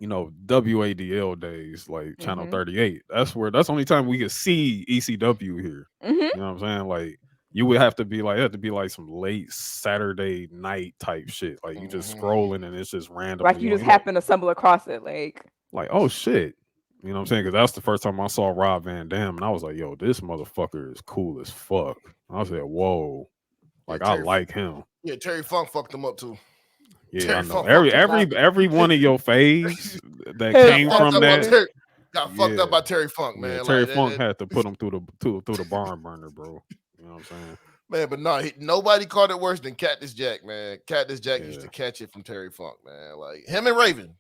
WADL days, like Channel 38. That's the only time we could see ECW here. You know what I'm saying? Like, you would have to be like some late Saturday night type shit. Like, you just scrolling and it's just random. Like you just happen to stumble across it. Like, oh shit. You know what I'm saying? Because that's the first time I saw Rob Van Dam, and I was like, yo, this motherfucker is cool as fuck. I said, whoa. Like, I like him. Yeah, Terry Funk fucked him up too. Yeah, I know. Every one of your faves that came from that got fucked up by Terry Funk, man. Yeah, Terry Funk had to put him through the barn burner, bro. You know what I'm saying? Man, but no, nobody caught it worse than Cactus Jack, man. Cactus Jack used to catch it from Terry Funk, man. Like him and Raven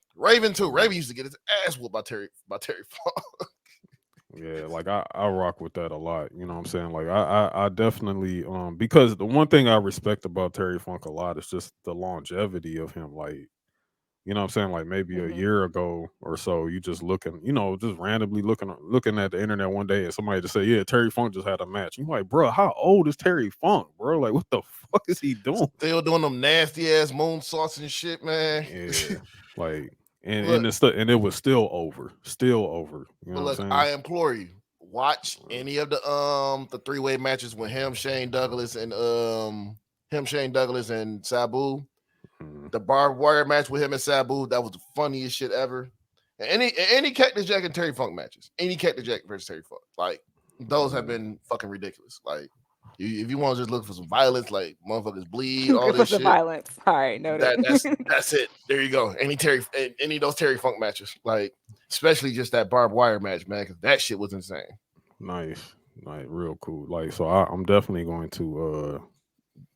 too. Raven used to get his ass whooped by Terry Funk. Yeah, like I rock with that a lot. You know what I'm saying? Like I definitely because the one thing I respect about Terry Funk a lot is just the longevity of him. Like you know what I'm saying, like maybe a Mhm. year ago or so, you just looking, just randomly looking at the internet one day and somebody just say, yeah, Terry Funk just had a match. You're like, bro, how old is Terry Funk, bro? Like, what the fuck is he doing? Still doing them nasty ass moonsaults and shit, man. Yeah, like, and Look, and it was still over. You know but what I'm look, saying? I implore you, watch any of the 3-way matches with him, Shane Douglas, and Sabu. Mhm. The barbed wire match with him and Sabu, that was the funniest shit ever. And any Cactus Jack and Terry Funk matches, any Cactus Jack versus Terry Funk, like those have been fucking ridiculous. Like, if you want to just look for some violence, like motherfuckers bleed, all Good for this some shit. violence. All right, noted. That's it. There you go. Any of those Terry Funk matches, like especially just that barbed wire match, man, because that shit was insane. Nice, like real cool. Like, so I'm definitely going to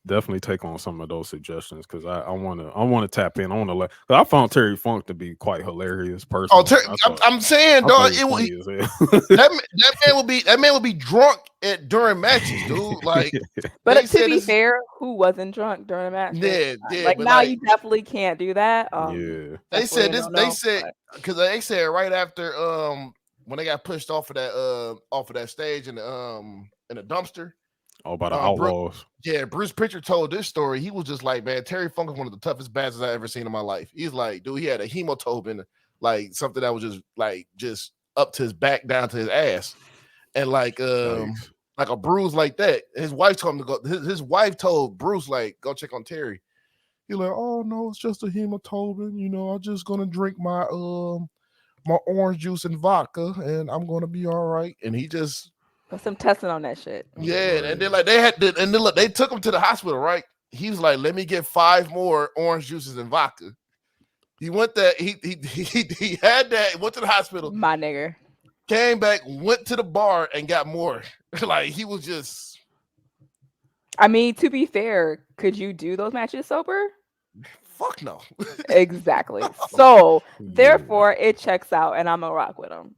definitely take on some of those suggestions because I want to tap in. I want to let. I found Terry Funk to be quite hilarious Oh, personally. I'm saying, I thought dog, he was funny as hell. that man will be drunk during matches, dude. Like they But to said be this. fair, who wasn't drunk during a match? Yeah, Like but now, like you definitely can't do that. Yeah, they Definitely said a this. no They no. said because they said right after when they got pushed off of that stage in the dumpster. all by the Bruce, Outlaws. yeah, Bruce Pritchard told this story. He was just like, man, Terry Funk is one of the toughest bastards I ever seen in my life. He's like, dude, he had a hematoma, like something that was just up to his back down to his ass, and Yikes. like a bruise like that. His wife told him to go. His wife told Bruce like, go check on Terry. He's like, oh no, it's just a hematoma. I'm just gonna drink my orange juice and vodka, and I'm gonna be all right. And he just Put some testing on that shit. yeah, and then Right. like they had to, and then look, they took him to the hospital, right? He was like, let me get 5 more orange juices and vodka. He went there, he had that, went to the hospital, My nigga. came back, went to the bar and got more. Like he was just I mean, to be fair, could you do those matches sober? fuck no. Exactly. So Yeah, therefore, it checks out, and I'm gonna rock with him.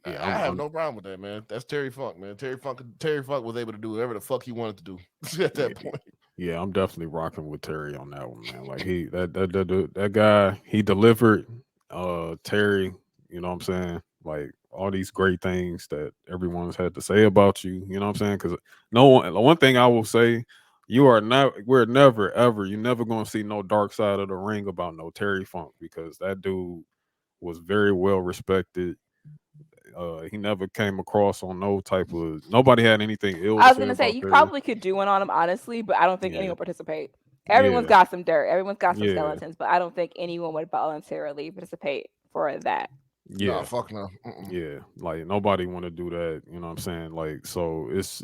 yeah. I have I'm no problem with that, man. That's Terry Funk, man. Terry Funk was able to do whatever the fuck he wanted to do at yeah, that point. yeah. I'm definitely rocking with Terry on that one, man. Like that guy, he delivered. Terry, you know what I'm saying? Like all these great things that everyone's had to say about you. You know what I'm saying? Because no one. The one thing I will say. We're never ever, you're never gonna see no dark side of the ring about no Terry Funk because that dude was very well respected. He never came across on no type of nobody had anything ill I to was say gonna say about you Terry. probably could do one on him, honestly, but I don't think Yeah, anyone participate. Everyone's yeah, got some dirt. Everyone's got some yeah, skeletons, but I don't think anyone would voluntarily participate for that. Nah, yeah, fuck no. Mm-mm. yeah. Like nobody want to do that. You know what I'm saying? Like so, it's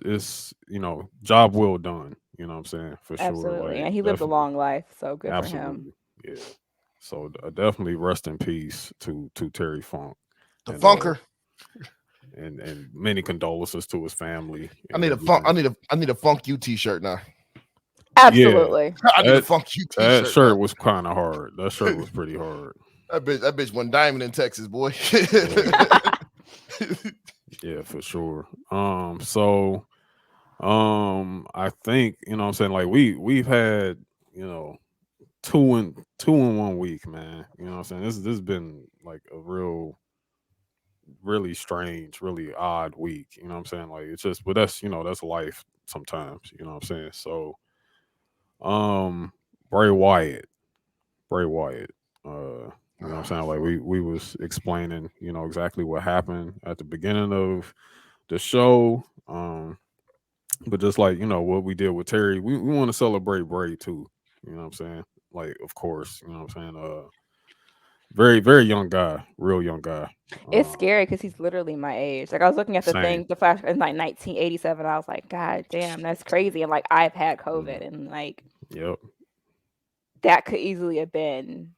job well done. You know what I'm saying for sure. Absolutely, Like and he lived a definitely, long life, so good for him. absolutely, yeah. So definitely rest in peace to Terry Funk The and Funker. many condolences to his family I and need a funk. everything. I need a Funk U t-shirt now. Yeah, Absolutely. I need a that Funk U that t-shirt now. shirt was kind of hard. That shirt was pretty hard. That bitch went diamond in Texas, boy. Yeah, yeah, for sure. I think what I'm saying like we've had you know 2 in 1 week, man. You know what I'm saying this has been like a really strange, really odd week. You know what I'm saying like it's just, but that's life sometimes. You know what I'm saying so. Um, Bray Wyatt. Bray Wyatt. You know what I'm saying? Like we was explaining, exactly what happened at the beginning of the show. But just like, what we did with Terry, we want to celebrate Bray too. You know what I'm saying? Like, of course, you know what I'm saying? Very, very young guy, real young guy. It's Uh scary because he's literally my age. Like I was looking at the Same. thing, the flash in like 1987. I was like, God damn, that's crazy. And like I've had Mm, COVID, and like yep. that could easily have been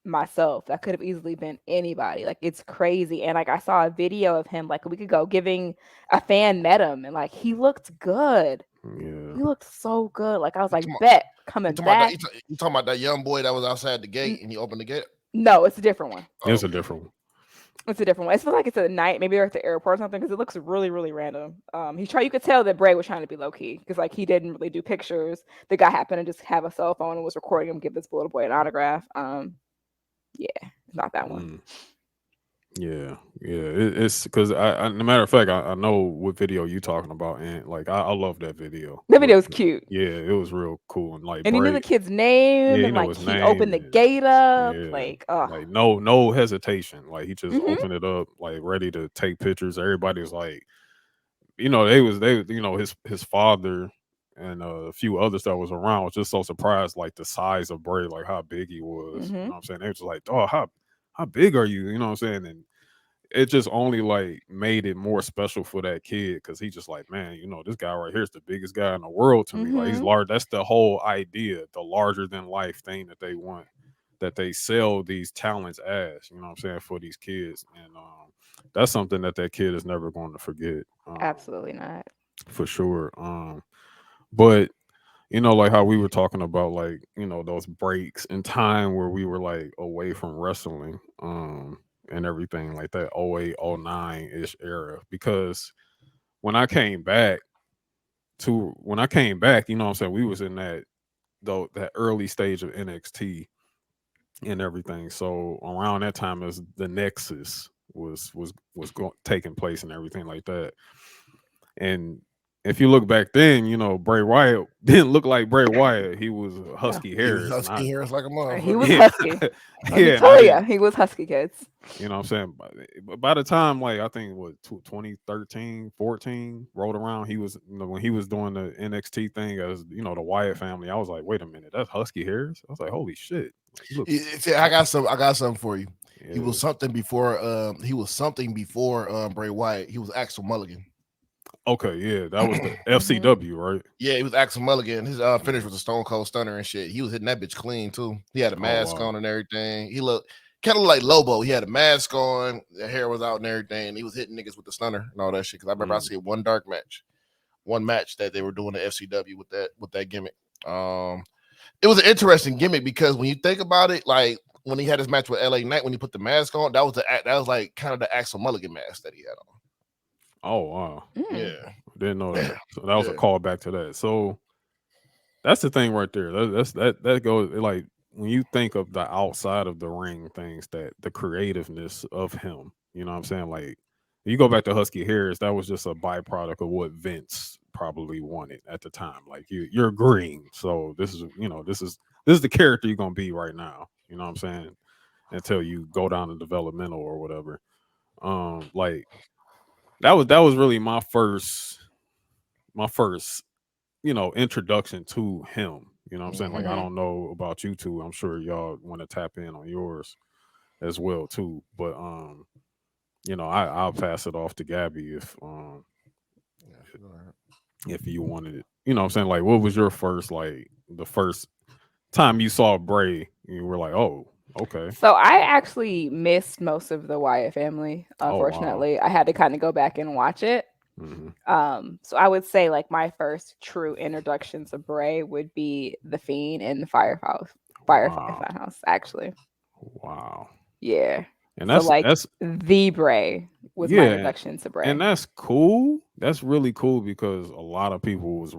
myself. That could have easily been anybody. Like it's crazy. And like I saw a video of him like a week ago giving a fan met him, and like he looked good. Yeah. He looked so good. Like I was You like, talking about, bet you coming talking about that? back. You talking about that young boy that was outside the gate N- and he opened the gate? no, it's a different one. Oh, It's a okay. different one. It's a different one. It feels like it's at night. Maybe they're at the airport or something because it looks really, really random. You could tell that Bray was trying to be low key because like he didn't really do pictures. The guy happened to just have a cell phone and was recording him give this little boy an autograph. Yeah, it's not that one. Mm. Yeah, it's because no matter of fact, I know what video you talking about, and like I love that video. The video's cute. Yeah, it was real cool, and like And he knew the Bray, kid's yeah, name, he and know like his he name, opened the and gate up. yeah, Like, oh, like no hesitation, like he just hmm opened it up, like ready to take pictures. Everybody was like, they his father and a few others that was around was just so surprised, like the size of Bray, like how big he was. You hmm know what I'm saying? They was just like, oh, how big are you? You know what I'm saying? And it just only like made it more special for that kid because he just like, man, this guy right here is the biggest guy in the world to me. Like he's hmm large. That's the whole idea, the larger than life thing that they want, that they sell these talents as. You know what I'm saying, for these kids, and that's something that kid is never going to forget. Absolutely not. For sure. But like how we were talking about, like, those breaks in time where we were like away from wrestling, and everything like that, 08, 09 ish era. Because when I came back what I'm saying, we was in that early stage of NXT and everything. So around that time as the Nexus taking place and everything like that. And if you look back then, Bray Wyatt didn't look like Bray Wyatt. He was No, husky He was hairs, and I husky hairs like a he motherfucker. was yeah, husky. Let me yeah, and I tell you, didn't. he was husky, kids. You know what I'm saying? By the time, like, I think, 2013, 14 rolled around, he was, when he was doing the NXT thing as, the Wyatt family, I was like, wait a minute, that's husky hairs? I was like, holy shit. Like, he looks, See, I got something for you. He yeah. was something before. He was something before Bray Wyatt. He was Axel Mulligan. Okay, yeah, that was the hmm FCW, right? Yeah, he was Axel Mulligan. His finish was a Stone Cold Stunner and shit. He was hitting that bitch clean too. He had a Oh, mask wow. on and everything. He looked kind of like Lobo. He had a mask on, the hair was out and everything. He was hitting niggas with the stunner and all that shit. Because I remember I Mm, see one match that they were doing the FCW with that gimmick. It was an interesting gimmick because when you think about it, like when he had his match with LA Knight, when he put the mask on, that was like kind of the Axel Mulligan mask that he had on. oh, wow. Mm. Yeah, Didn't know that. So that was a yeah, call back to that. So that's the thing right there. That goes, like, when you think of the outside of the ring things, that the creativeness of him, you know what I'm saying? Like, you go back to Husky Harris, that was just a byproduct of what Vince probably wanted at the time. Like, you're green, so this is the character you're gonna be right now. You know what I'm saying? Until you go down to developmental or whatever. Like, that was really my first introduction to him. You know what I'm saying? Like, I hmm don't know about you two. I'm sure y'all want to tap in on yours as well too. But I'll pass it off to Gabby if you wanted it. You know what I'm saying? Like, what was your first, like, the first time you saw Bray, you were like, oh, okay. So I actually missed most of the Wyatt family. Oh, wow. Unfortunately, I had to kind of go back and watch it. Hmm. So I would say like my first true introduction to Bray would be the Fiend and the Firefly Wow. Funhouse. Actually, Wow. yeah. And So that's like that's the Bray was my yeah, introduction to and Bray. that's cool. That's really cool because a lot of people was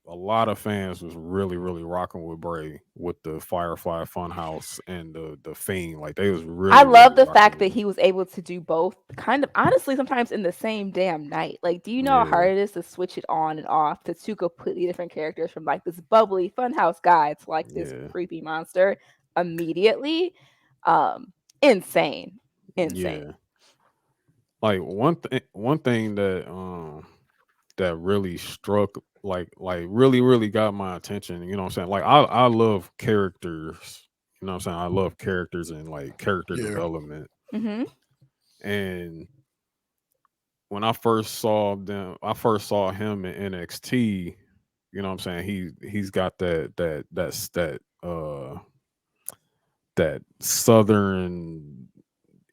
a lot of fans was really, really rocking with Bray with the Firefly Funhouse and the Fiend. Like, they was I really, really love the rocking fact with that him. he was able to do both kind of honestly sometimes in the same damn night. Like, do you know how Yeah, hard it is to switch it on and off to two completely different characters from like this bubbly funhouse guy to like this yeah, creepy monster immediately? Um, insane. yeah. Insane. Like, one thing that really struck, like really, really got my attention. You know what I'm saying? Like, I love characters. You know what I'm saying? I love characters and like character yeah. development. Mm-hmm. And when I first saw him in NXT, you know what I'm saying? He's got that southern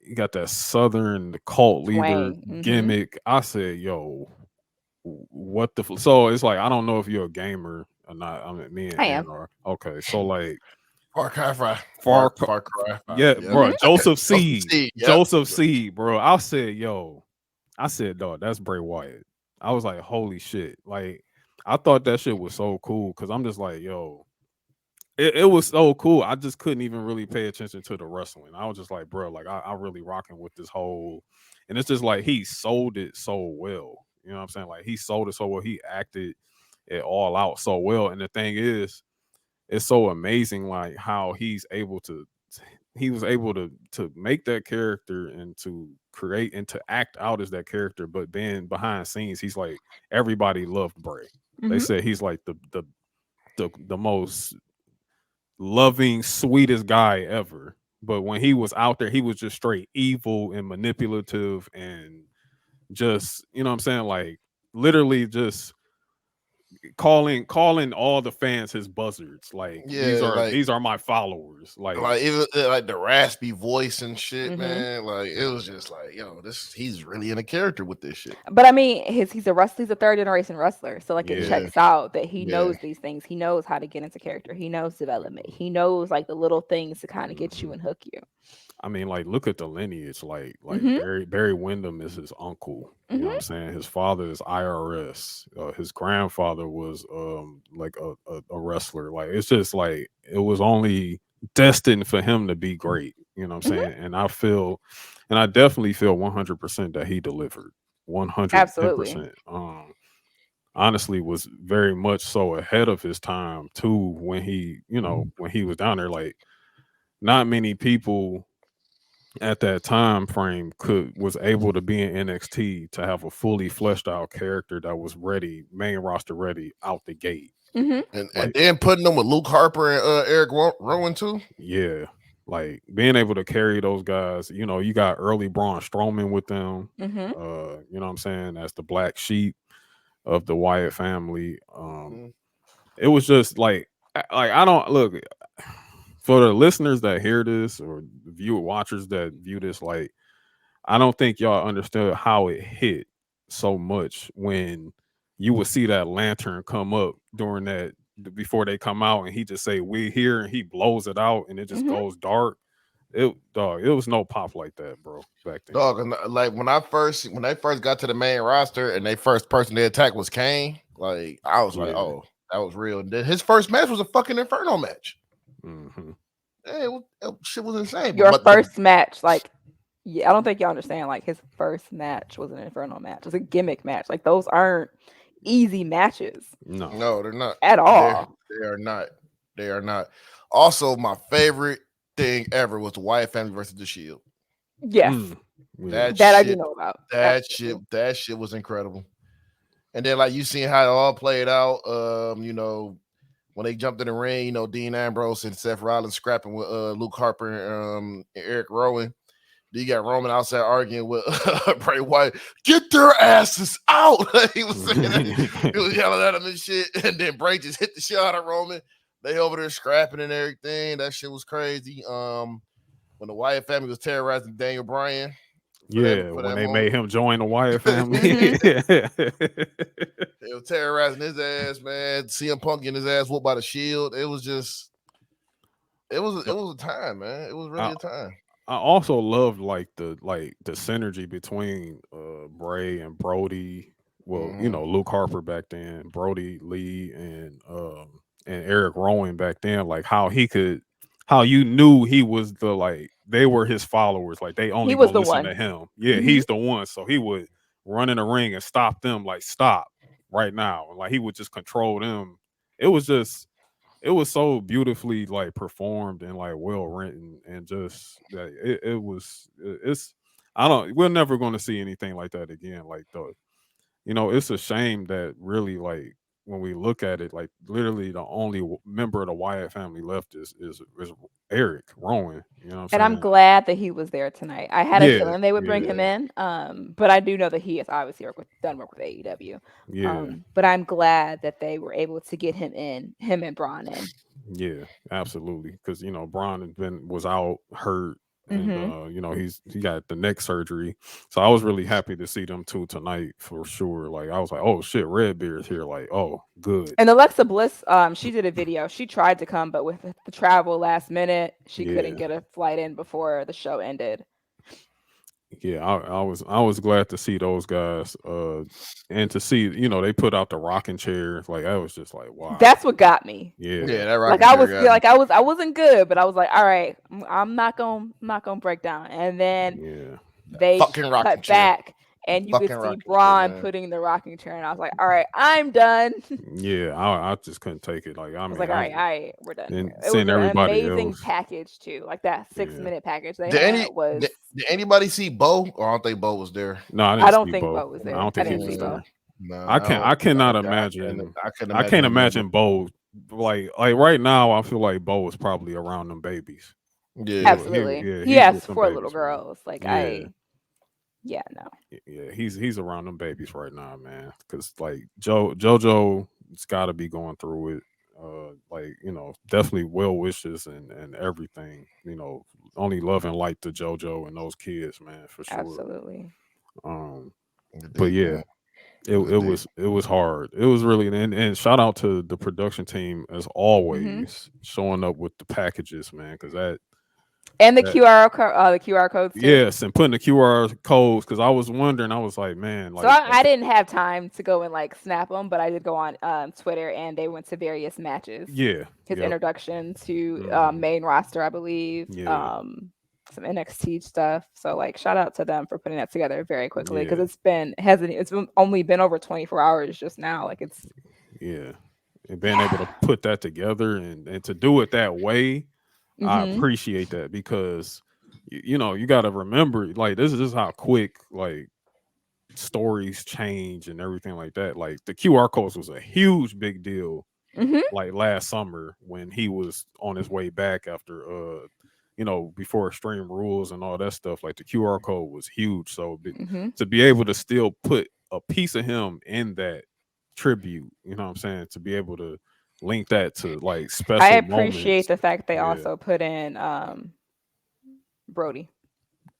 he got that southern cult leader Twang. Mm-hmm. gimmick. I said, yo, what the so it's like, I don't know if you're a gamer or not. I mean, me and I Aaron am. are. Okay, so like, Far Cry 5. Far Far Cry 5. yeah, Yep. bro, Mm-hmm. Joseph Joseph C. C. Yep. Joseph C, bro. I said, dog, that's Bray Wyatt. I was like, holy shit. Like, I thought that shit was so cool because I'm just like, yo, it was so cool. I just couldn't even really pay attention to the wrestling. I was just like, bro, like I really rocking with this whole, and it's just like he sold it so well. You know what I'm saying? Like he sold it so well. He acted it all out so well. And the thing is, it's so amazing, like how he was able to make that character and to create and to act out as that character. But then behind scenes, he's like everybody loved Bray. They Mm-hmm. said he's like the most loving, sweetest guy ever. But when he was out there, he was just straight evil and manipulative and just, you know what I'm saying? Like literally just calling all the fans his buzzards. Like Yeah, these are my followers. Like like even like the raspy voice and shit, Mm-hmm. man. Like it was just like, yo, this he's really in a character with this shit. But I mean, he's a wrestler. He's a third generation wrestler, so like it yeah. Yeah, checks out that he yeah. knows these things. He knows how to get into character. He knows development. He knows like the little things to kind of get you Mhm. and hook you. I mean, like, look at the lineage. Like Mm-hmm. Barry Windham is his uncle. You know what I'm Mm-hmm. saying? His father is IRS. His grandfather was like a wrestler. Like it's just like it was only destined for him to be great. You know what I'm Mm-hmm. saying? And I definitely feel 100% that he delivered. Absolutely. 110%. Honestly was very much so ahead of his time too when he, when he was down there. Like not many people at that time frame was able to be in NXT to have a fully fleshed out character that was ready, main roster ready out the gate. Mm-hmm. And Like, then putting them with Luke Harper and Eric Rowan too. yeah, like being able to carry those guys. You got early Braun Strowman with them. Mm-hmm. You know what I'm saying? As the black sheep of the Wyatt family. Mm. It was just like I don't look for the listeners that hear this or viewer watchers that view this. Like I don't think y'all understood how it hit so much when you would see that lantern come up during that before they come out and he just say we here and he blows it out and it just Mm-hmm. goes dark. It was no pop like that, bro, back then. Dog, and like when they first got to the main roster and they first person they attacked was Kane, like I was like, Yeah. oh, that was real. And then his first match was a fucking Inferno match. Hmm. Hey, shit was insane. Your But first match, like, yeah, I don't think y'all understand. Like his first match was an Inferno match. It was a gimmick match. Like those aren't easy matches No. no, they're not. at They're all. they are not. They are not. Also, my favorite thing ever was the Wyatt family versus the Shield. Yes, Mm. Yeah. That that I do shit, know about. that shit, Absolutely. that shit was incredible. And then like you seen how it all played out. When they jumped in the ring, Dean Ambrose and Seth Rollins scrapping with Luke Harper and Eric Rowan. Then you got Roman outside arguing with Bray Wyatt. Get their asses out! He was saying that. He was yelling at him and shit. And then Bray just hit the shit out of Roman. They over there scrapping and everything. That shit was crazy. When the Wyatt family was terrorizing Daniel Bryan for that Yeah, for when that they made moment. him join the Wyatt family. Mhm. They were terrorizing his ass, man. CM Punk getting his ass whooped by the Shield. It was just, it was a time, man. It was really I, a time. I also loved like the synergy between Bray and Brody. Well, Hmm. Luke Harper back then, Brody Lee and Eric Rowan back then, like how you knew he was they were his followers, like they He only was gonna the listen one. to him. Yeah, Hmm. he's the one. So he would run in the ring and stop them, like stop right now. Like he would just control them. It was just it was so beautifully like performed and like well written and just that it's I don't we're never going to see anything like that again. Like it's a shame that really like when we look at it, like literally the only member of the Wyatt family left is Eric Rowan. You know what I'm And I'm saying? glad that he was there tonight. I had a Yeah, feeling they would bring him yeah, in, but I do know that he has obviously done work with AEW. yeah. But I'm glad that they were able to get him and Braun in. Yeah, absolutely. Because Braun was out hurt, and Hmm. he got the neck surgery. So I was really happy to see them two tonight for sure. Like I was like, oh shit, Redbeard's here. Like, oh, good. And Alexa Bliss, she did a video. She tried to come, but with the travel last minute, she couldn't Yeah, get a flight in before the show ended. Yeah, I was glad to see those guys, and to see they put out the rocking chair. Like that was just like wow. That's what got me. Yeah, Yeah, that Like rocking I chair was got me. like I wasn't good, but I was like, all right, I'm not gonna break down. And then yeah, they Fucking rocking cut chair. back, and you could Fucking see rocking chair, Braun man. putting the rocking chair, and I was like, all right, I'm done. yeah. I just couldn't take it. Like I I was mean, like, all right, we're done and here. It was seeing an everybody amazing else. package too. Like that six Yeah, minute package they Did had any was. did anybody see Bo? Or I don't think Bo was there. no, I I didn't don't see think Bo. Bo was I don't there. I think he didn't see was Bo. there. No, I cannot I imagine. couldn't I imagine can't him being imagine Bo. Like right now, I feel like Bo is probably around them babies. yeah. Absolutely, he He's with has them 4 little babies, man. girls. Like Yeah, yeah, no, yeah, he's around them babies right now, man. Because like JoJo's got to be going through it. Like definitely well wishes and everything. Only love and light to JoJo and those kids, man, for sure. absolutely. Um, It's but deep, yeah, man. it It's deep. it was hard. It was really and shout out to the production team as Hmm. always showing up with the packages, man. Because And that the QR codes too. yes, and putting the QR codes. Because I was wondering, I was like, man, So like I didn't have time to go and like snap them, but I did go on Twitter, and they went to various matches. yeah, His yep, introduction to mhm, main roster, I believe. yeah, Some NXT stuff. So like shout out to them for putting that together very quickly, because yeah, only been over 24 hours just now. Like it's yeah, and being able to put that together and to do it that way, I hmm appreciate that because you got to remember like this is just how quick like stories change and everything like that. Like the QR codes was a huge big deal hmm like last summer when he was on his way back after before Extreme Rules and all that stuff. Like the QR code was huge. So hmm to be able to still put a piece of him in that tribute, you know what I'm saying? To be able to link that to like I special appreciate moments. the fact they Yeah. also put in Brody,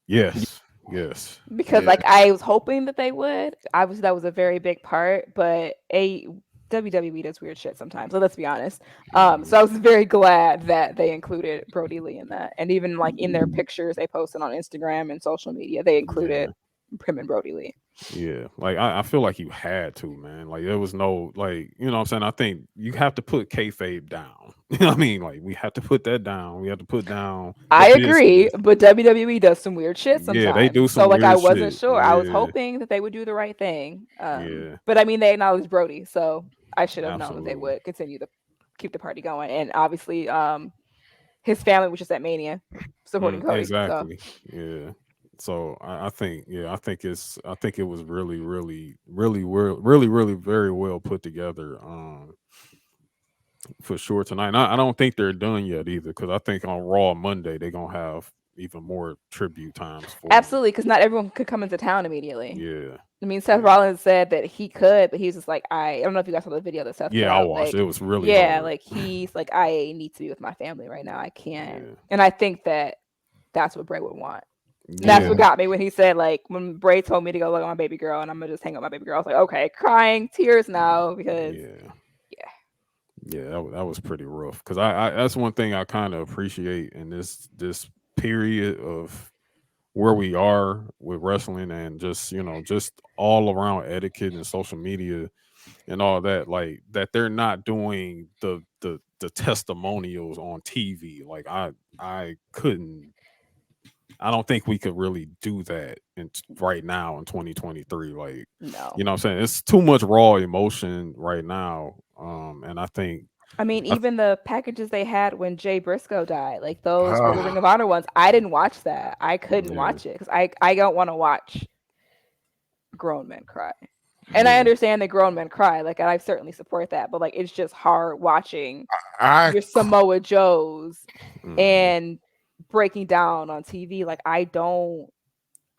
Yes. Yes. because Yeah. like I was hoping that they would. Obviously, that was a very big part, but a WWE does weird shit sometimes. So let's be honest. Mhm. So I was very glad that they included Brody Lee in that, and even like in their pictures they posted on Instagram and social media, they included Yeah. him and Brody Lee. Yeah, like I feel like you had to, man. Like there was no like, what I'm saying. I think you have to put kayfabe down. You know what I mean? Like we have to put that down. We have to put down the I agree, business. but WWE does some weird shit Yeah, they do sometimes. So some like I weird wasn't shit. sure. I was Yeah, hoping that they would do the right thing. yeah, But I mean they acknowledged Brody, so I should have known that they absolutely. would continue to keep the party going. And obviously, his family was just at Mania supporting Cody. So Exactly. Yeah. So I think it was really, really, really, really, really, very well put together. For sure tonight. And I don't think they're done yet either, because I think on Raw Monday they're gonna have even more tribute times for him. absolutely, because not everyone could come into town immediately. Yeah, I mean, Seth yeah, Rollins said that he could, but he's just like, I don't know if you guys saw the video that Seth put yeah. I out. watched. It Like, was really yeah, hard. like he's like, I need to be with my family right now. I can't. Yeah, And I think that that's what Bray would want. And that's yeah, what got me when he said, like, when Bray told me to go look at my baby girl and I'm gonna just hang out with my baby girl. I was like, okay, crying, tears now, because yeah, yeah, yeah. That was pretty rough. Because I that's one thing I kind of appreciate in this period of where we are with wrestling and just all around etiquette and social media and all that, like that they're not doing the testimonials on TV. Like I couldn't. I don't think we could really do that right now in 2023. Like, no. what I'm saying? It's too much raw emotion right now. And I think, I mean, I, even the packages they had when Jay Briscoe died, like those for the Ring Ah, of Honor ones, I didn't watch that. I couldn't yeah, watch it because I don't want to watch grown men cry. And I yeah, understand that grown men cry, like, and I certainly support that, but like it's just hard watching I your Samoa Joes hmm and breaking down on TV. Like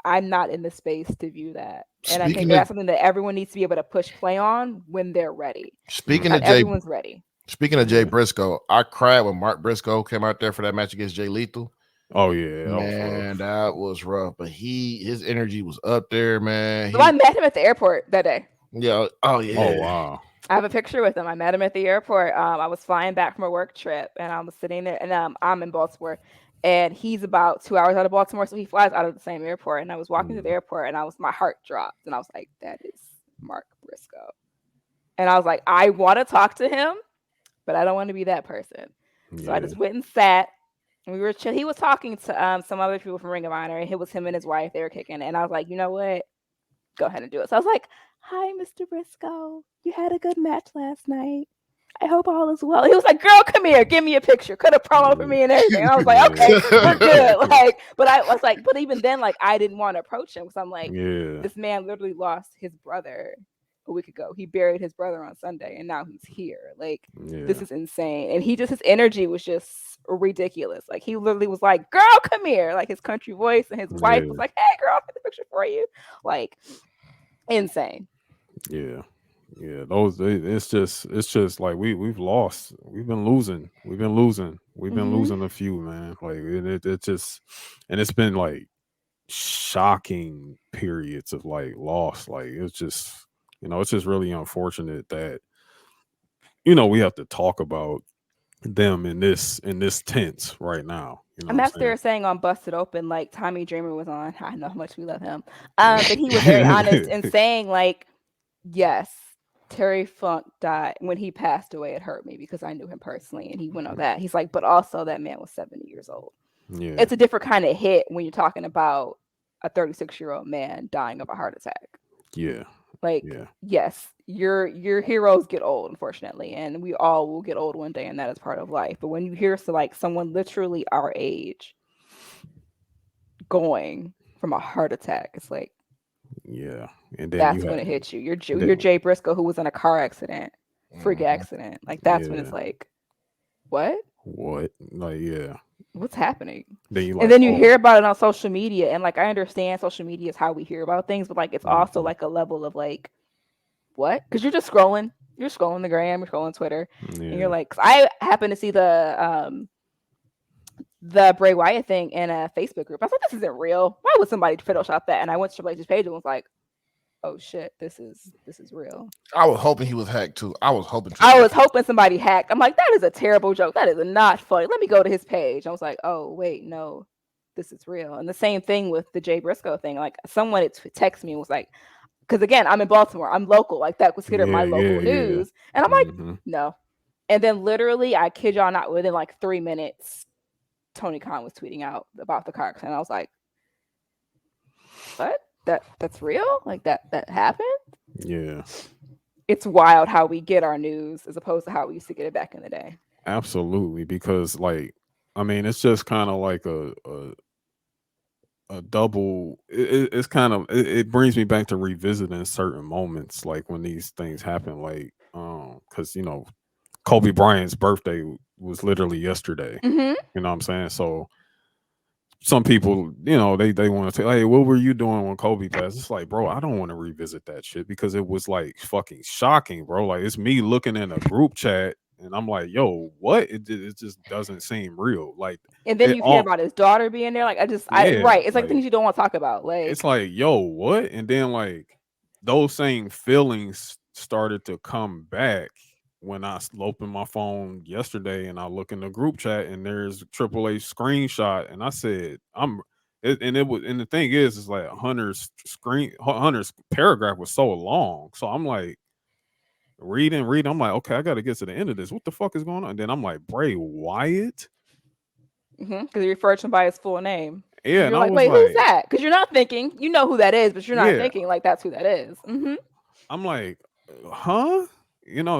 I'm not in the space to view that. And I think speaking of that's something that everyone needs to be able to push play on when they're ready. speaking hmm Not of Jay everyone's ready. speaking of Jay yeah. Briscoe, I cried when Mark Briscoe came out there for that match against Jay Lethal. Oh yeah, that was Man, rough. that was rough. But his energy was up there, man. So I met him at the airport that day. Yeah, oh Oh yeah. wow. I have a picture with him. I met him at the airport. I was flying back from a work trip, and I was sitting there, and I'm in Baltimore, and he's about 2 hours out of Baltimore, so he flies out of the same airport. And I was walking to the airport, and my heart dropped, and I was like, "That is Mark Briscoe," and I was like, "I want to talk to him, but I don't want to be that person." So I just went and sat. And we were chill. He was talking to some other people from Ring of Honor, and it was him and his wife. They were kicking, and I was like, "You know what? Go ahead and do it." So I was like, "Hi, Mr. Briscoe. You had a good match last night. I hope all is well." He was like, "Girl, come here, give me a picture." Could have promo for me and everything. And I was like, "Okay, we're good." Like, but I was like, but even then, like, I didn't want to approach him because I'm like, this man literally lost his brother a week ago. He buried his brother on Sunday, and now he's here. Like, this is insane. And his energy was just ridiculous. Like, he literally was like, "Girl, come here," like his country voice, and his wife was like, "Hey, girl, I'll get the picture for you." Like, insane. Yeah. Those it's just like we've lost. We've been losing. We've been losing a few, man. Like it just, and it's been like shocking periods of like loss. Like it's just, it's just really unfortunate that we have to talk about them in this tense right now. And that's they were saying on Busted Open, like Tommy Dreamer was on. I know how much we love him. But he was very honest in saying, like, yes, Terry Funk died. When he passed away, it hurt me because I knew him personally, and he went on that. He's like, but also that man was 70 years old. Yeah. It's a different kind of hit when you're talking about a 36-year-old man dying of a heart attack. Yeah. Like, yes, your heroes get old, unfortunately, and we all will get old one day, and that is part of life. But when you hear someone literally our age going from a heart attack, it's like, yeah, and then that's when it hits you. You're Jay Briscoe, who was in a car accident, freak accident. Like, that's when it's like, what? Like, yeah. What's happening? And then you hear about it on social media, and like, I understand social media is how we hear about things, but like, it's also like a level of like, what? Because you're just scrolling. You're scrolling the gram, you're scrolling Twitter, and you're like, cause I happen to see the Bray Wyatt thing in a Facebook group. I was like, this isn't real. Why would somebody Photoshop that? And I went to Triple H's page and was like, oh shit, this is real. I was hoping he was hacked too. I was hoping somebody hacked. I'm like, that is a terrible joke. That is not funny. Let me go to his page. I was like, oh wait, no, this is real. And the same thing with the Jay Briscoe thing. Like, someone texted me and was like, because again, I'm in Baltimore. I'm local. Like, that was considered my local news. And I'm like, no. And then literally, I kid y'all not, within like 3 minutes, Tony Khan was tweeting out about the car accident. I was like, what? That's real? Like, that happened? Yeah. It's wild how we get our news as opposed to how we used to get it back in the day. Absolutely. Because, like, I mean, it's just kind of like a double. It's kind of, it brings me back to revisiting certain moments, like when these things happen, like because Kobe Bryant's birthday was literally yesterday. You know what I'm saying? So some people, they want to say, hey, what were you doing when Kobe passed? It's like, bro, I don't want to revisit that shit because it was like fucking shocking, bro. Like, it's me looking in a group chat and I'm like, yo, what? It just doesn't seem real. Like, and then you hear about his daughter being there. Like, right. It's like things you don't want to talk about. Like, it's like, yo, what? And then like those same feelings started to come back when I opened my phone yesterday and I look in the group chat and there's a Triple H screenshot and I said, and the thing is like Hunter's paragraph was so long. So I'm like, reading. I'm like, okay, I got to get to the end of this. What the fuck is going on? And then I'm like, Bray Wyatt? Because he referred to him by his full name. Yeah. And you're like, wait, who's that? Because you're not thinking, you know who that is, but you're not thinking like that's who that is. I'm like, huh?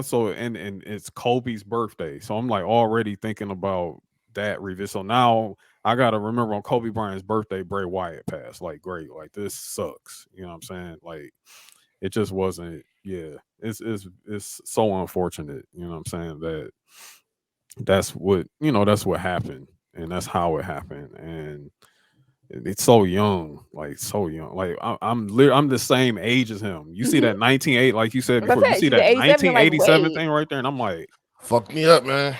So and it's Kobe's birthday. So I'm like already thinking about that revisit. So now I got to remember on Kobe Bryant's birthday, Bray Wyatt passed. Like, great. Like, this sucks. You know what I'm saying? Like, it just wasn't. Yeah, it's so unfortunate. You know what I'm saying? That's what happened, and that's how it happened, and it's so young, like so young. Like I'm the same age as him. You see that 1980, like you said before. You see that 1987 thing right there, and I'm like, fuck me up, man.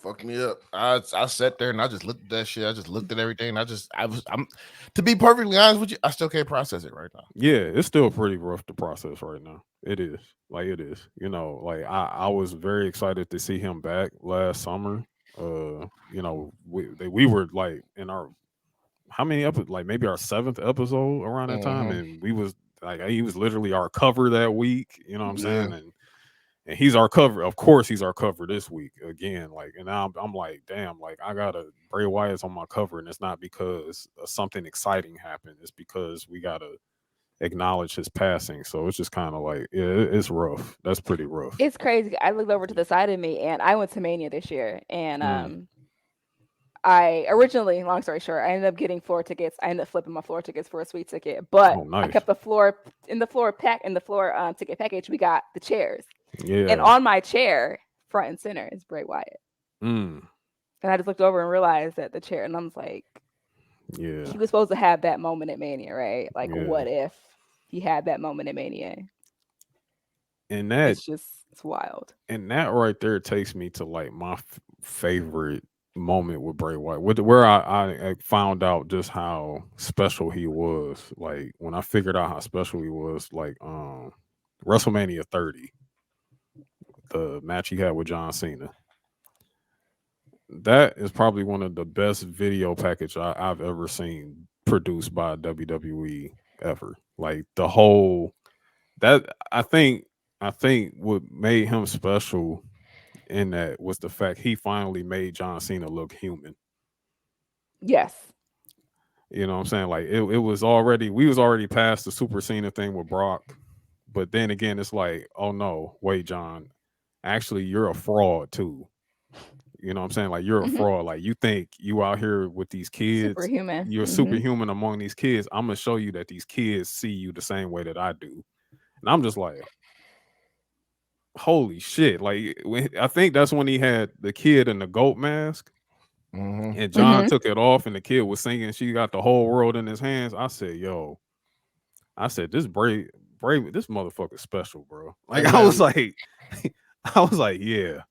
Fuck me up. I sat there and I just looked at that shit. I just looked at everything. I'm to be perfectly honest with you, I still can't process it right now. Yeah, it's still pretty rough to process right now. It is. Like, it is. Like I was very excited to see him back last summer. You know, we were like in our how many episodes? Like maybe our 7th episode around that time, and we was like he was literally our cover that week. You know what I'm Yeah. saying? And he's our cover. Of course, he's our cover this week again. Like, and now I'm like, damn, like I got a Bray Wyatt's on my cover, and it's not because something exciting happened. It's because we gotta acknowledge his passing. So it's just kind of like, yeah, it's rough. That's pretty rough. It's crazy. I looked over to the side of me, and I went to Mania this year, and I originally, long story short, I ended up getting floor tickets. I ended up flipping my floor tickets for a suite ticket, but Oh, I nice. kept the floor ticket package. We got the chairs, and Yeah. on my chair, front and center, is Bray Wyatt. Mm. And I just looked over and realized that the chair, and I was like, Yeah. he was supposed to have that moment at Mania, right? Like, Yeah. what if he had that moment at Mania? And that It's wild. and that right there takes me to like my favorite moment with Bray Wyatt, where I found out just how special he was. Like when I figured out how special he was, like WrestleMania 30, the match he had with John Cena. That is probably one of the best video package I've ever seen produced by WWE ever. Like the whole that I think what made him special in that was the fact he finally made John Cena look human. Yes. You know what I'm saying? Like it was already we was already past the Super Cena thing with Brock. But then again, it's like, oh no, wait, John, actually you're a fraud too. You know what I'm saying? Like you're a fraud. Like you think you out here with these kids, Superhuman. you're superhuman among these kids. I'm gonna show you that these kids see you the same way that I do. And I'm just like, holy shit. Like I think that's when he had the kid in the goat mask. And John took it off and the kid was singing, she got the whole world in his hands. I said, yo, this Bray, this motherfucker's special, bro. Like Hey, I man, was like, yeah.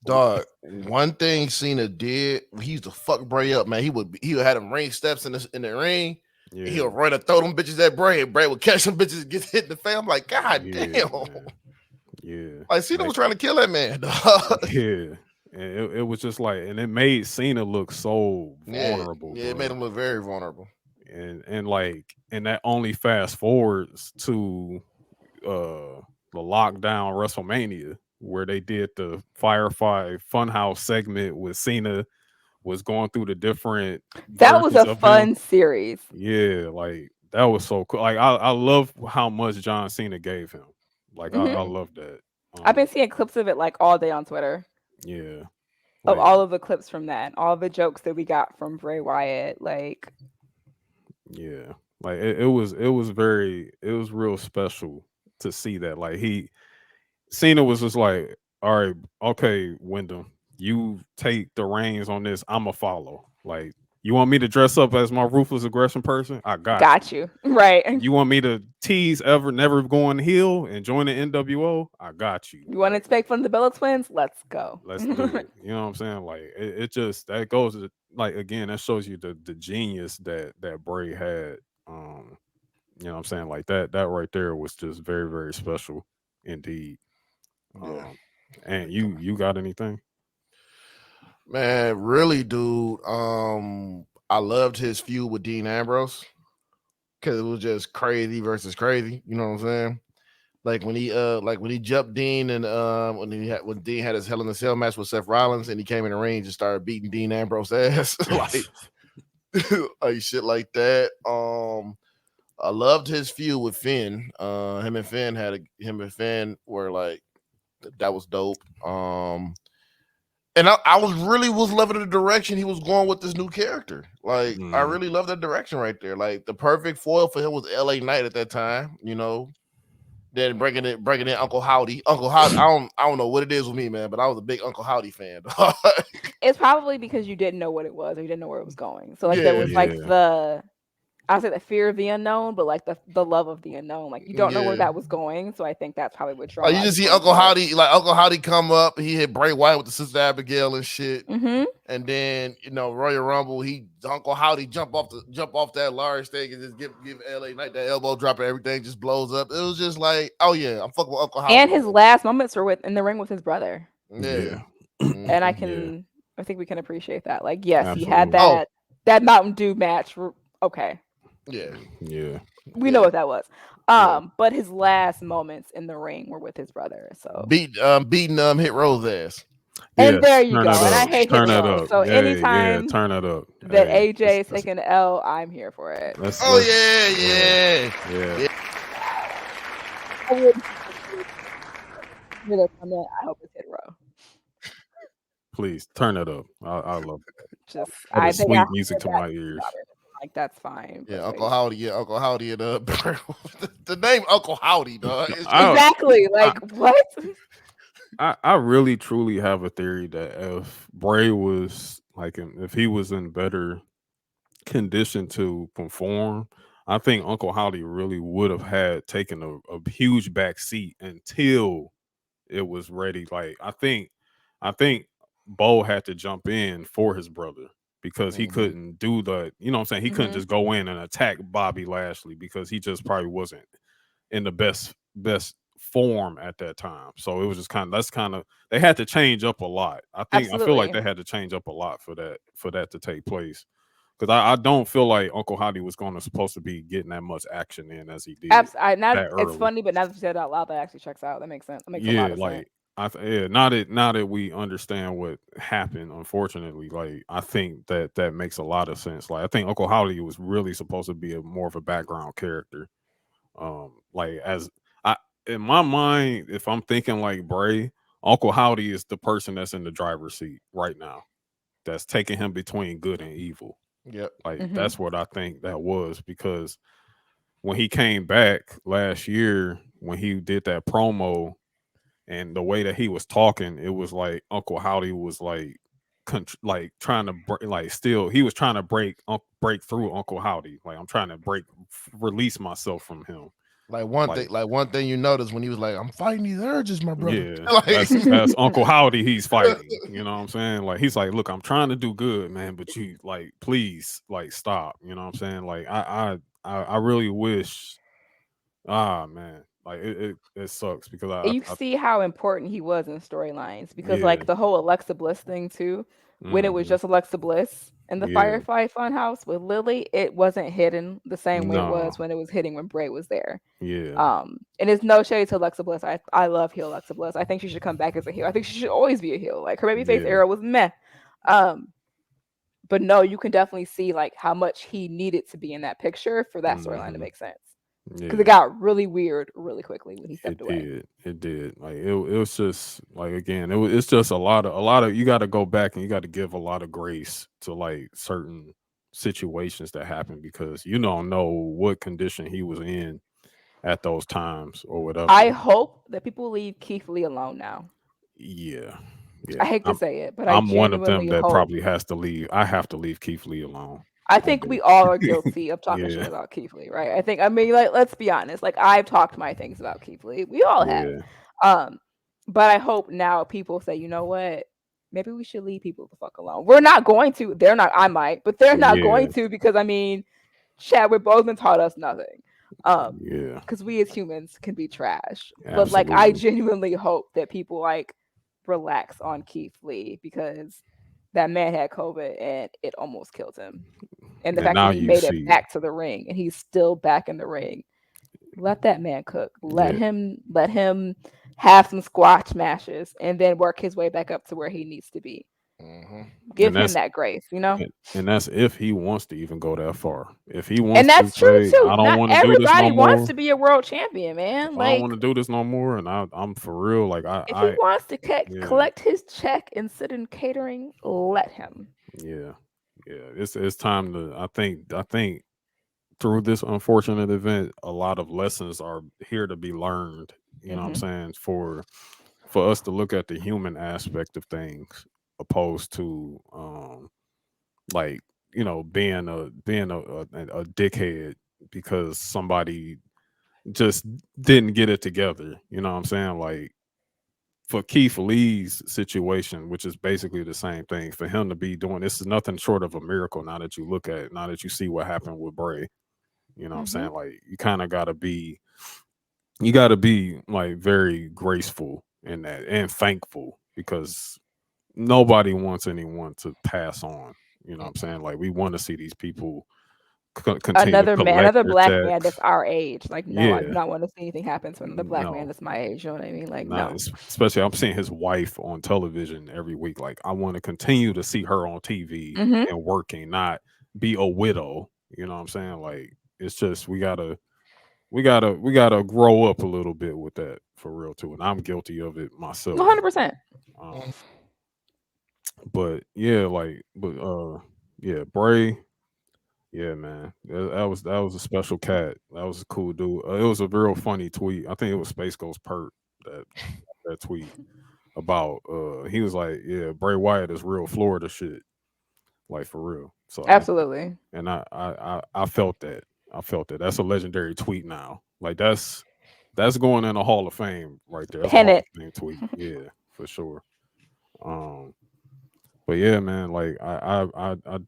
dog. One thing Cena did, he used to fuck Bray up, man. He would have him ring steps in the ring. Yeah. He'll run and throw them bitches at Bray, and Bray would catch them bitches, get hit in the face. I'm like, God damn. Man. Yeah. Like Cena was trying to kill that man, dog. Yeah. And it was just like, and it made Cena look so vulnerable. Yeah, it made him look very vulnerable. And like, and that only fast forwards to the lockdown WrestleMania where they did the Firefly Funhouse segment with Cena was going through the different. That was a fun series. Yeah, like that was so cool. Like I love how much John Cena gave him. Like I love that. I've been seeing clips of it like all day on Twitter. Yeah. Of all of the clips from that, all the jokes that we got from Bray Wyatt, like yeah, like it was real special to see that. Like Cena was just like, all right, okay, Windham, you take the reins on this. I'ma follow. Like, you want me to dress up as my ruthless aggression person? I got you. Right. You want me to tease never going heel and join the NWO? I got you. You want to take fun of the Bella Twins? Let's go. Let's do it. You know what I'm saying? Like it just that goes to, like, again, that shows you the genius that Bray had. You know what I'm saying? Like that right there was just very, very special indeed. Yeah. And you got anything? Man, really, dude. I loved his feud with Dean Ambrose because it was just crazy versus crazy. You know what I'm saying? Like when he jumped Dean and when Dean had his Hell in a Cell match with Seth Rollins and he came in the ring and just started beating Dean Ambrose ass like shit like that. I loved his feud with Finn. Him and Finn were like that was dope. And I was loving the direction he was going with this new character. Like I really love that direction right there. Like the perfect foil for him was LA Knight at that time, you know. Then bringing in Uncle Howdy. I don't know what it is with me, man, but I was a big Uncle Howdy fan. It's probably because you didn't know what it was or you didn't know where it was going. So like there was like I would say the fear of the unknown, but like the love of the unknown. Like you don't know where that was going. So I think that's probably what you just see Uncle Howdy come up. He hit Bray Wyatt with the Sister Abigail and shit. And then, you know, Royal Rumble, Uncle Howdy jump off that large thing and just give LA Knight that elbow drop and everything just blows up. It was just like, oh yeah, I'm fucking with Uncle Howdy. And his last moments were in the ring with his brother. Yeah. And I can I think we can appreciate that. Like, yes, he had Absolutely. Oh, that Mountain Dew match. Okay, yeah, Yeah. we know yeah, what that was. yeah. But his last moments in the ring were with his brother. So, Beating Hit Row's ass. and there Yes. you Turn go. that And I up. hate Hit Turn that Row. up. So Yeah. Yeah. anytime Turn that up. that Hey. AJ is taking an L, I'm here for it. Oh Let's yeah, yeah. yeah, Yeah. yeah. I wouldn't hear that comment. I hope it's Hit Row. Please turn that up. I love it. Just That I is think I sweet music heard to that my ears. about it. Like that's fine, Yeah, but Uncle like Howdy. Yeah, Uncle Howdy and the name Uncle Howdy, dog. It's just I exactly I like what? I really truly have a theory that if Bray was like if he was in better condition to perform, I think Uncle Howdy really would have had taken a huge back seat until it was ready. Like I think Bo had to jump in for his brother because he Mhm. couldn't do the, you know what I'm saying? He couldn't Hmm. just go in and attack Bobby Lashley because he just probably wasn't in the best form at that time. So it was just kind of they had to change up a lot. I feel like Absolutely. they had to change up a lot for that to take place. Because I don't feel like Uncle Howdy was going to supposed to be getting that much action in as he did Now that it's early. funny, but now that you said it out loud, that actually checks out. That makes sense. That makes a lot Yeah, of sense. like yeah, now that we understand what happened, unfortunately, like I think that makes a lot of sense. Like I think Uncle Howdy was really supposed to be a more of a background character. Like as I in my mind, if I'm thinking like Bray, Uncle Howdy is the person that's in the driver's seat right now. That's taking him between good and evil. Yep. Like Hmm. that's what I think that was because when he came back last year, when he did that promo and the way that he was talking, it was like Uncle Howdy was like, like trying to like still he was trying to break through Uncle Howdy. Like I'm trying to release myself from him. Like Like one thing you notice when he was like, "I'm fighting these urges, my brother." yeah, Like, that's Uncle Howdy. He's fighting. You know what I'm saying? Like he's like, look, I'm trying to do good, man, but you like, please, like, stop. You know what I'm saying? Like I really wish. Ah man, like it sucks because You see how important he was in storylines because yeah. like the whole Alexa Bliss thing too, when it was Hmm. just Alexa Bliss in the Yeah. Firefly Funhouse with Lily, it wasn't hidden the same way it No. was when it was hitting when Bray was there. Yeah. And it's no shade to Alexa Bliss. I love heel Alexa Bliss. I think she should come back as a heel. I think she should always be a heel. Like her babyface Yeah. era was meh. Um, but no, you can definitely see like how much he needed to be in that picture for that storyline to Hmm. make sense. Because it Yeah. got really weird really quickly when he stepped It away. did. It did. Like it was just like again, it's just a lot of you got to go back and you got to give a lot of grace to like certain situations that happen because you don't know what condition he was in at those times or I whatever. hope that people leave Keith Lee alone now. Yeah. I Yeah. hate to say it, but I I'm one of genuinely them that hope. probably has to leave. I have to leave Keith Lee alone I one think we day. all are guilty of talking shit Yeah. about Keith Lee, right? I mean, like, let's be honest. Like, I've talked my things about Keith Lee. We all have. Yeah. Um, but I hope now people say, you know what? Maybe we should leave people the fuck alone. We're not going to. They're not. I might, but they're not Yeah. going to because I mean, Chadwick Boseman taught us nothing. Yeah. Because we as humans can be trash. But like, I Absolutely. genuinely hope that people like relax on Keith Lee because that man had COVID and it almost killed him. And the And fact that now he you made it see. back to the ring and he's still back in the ring. Let that man cook. Yeah. Let him have some squash matches and then work his way back up to where he needs to be. mhm. Give And him that's that grace, you know? and that's if he wants to even go that far. If he And wants to that's true say, too. I don't Not want to do this no everybody wants more. to be a world champion, If man. I don't want Like to do this no more, and I'm for real, like if he wants to yeah, collect his check and sit in catering, let him. yeah, yeah. It's time to. I think through this unfortunate event, a lot of lessons are here to be learned. You know what I'm Hmm. saying? For us to look at the human aspect of things, opposed to like being a dickhead because somebody just didn't get it together. You know what I'm saying? Like for Keith Lee's situation, which is basically the same thing, for him to be doing this is nothing short of a miracle. Now that you see what happened with Bray, you know what I'm Hmm. saying? Like you gotta be like very graceful in that and thankful because nobody wants anyone to pass on. You know what I'm saying? Like we want to see these people continue to collect Another their black man that's checks. our age. Like, no, I do Yeah, not want to see anything happen to another black man no, that's my age. You know what I mean? Like, not no. especially. I'm seeing his wife on television every week. Like I want to continue to see her on TV Mm-hmm. and working, not be a widow. You know what I'm saying? Like it's just we gotta grow up a little bit with that for real too. And I'm guilty of it myself. 100%. Um, but yeah, yeah, Bray. Yeah, man, that was a special cat. That was a cool dude. It was a real funny tweet. I think it was Space Ghost Pert that tweet about. He was like, "Yeah, Bray Wyatt is real Florida shit, like for real." So Absolutely. I felt that. I felt that. That's a legendary tweet now. Like that's going in a Hall of Fame right there. That's a Pen Hall it. of Fame tweet. Yeah, for sure. Um, But yeah, man, like I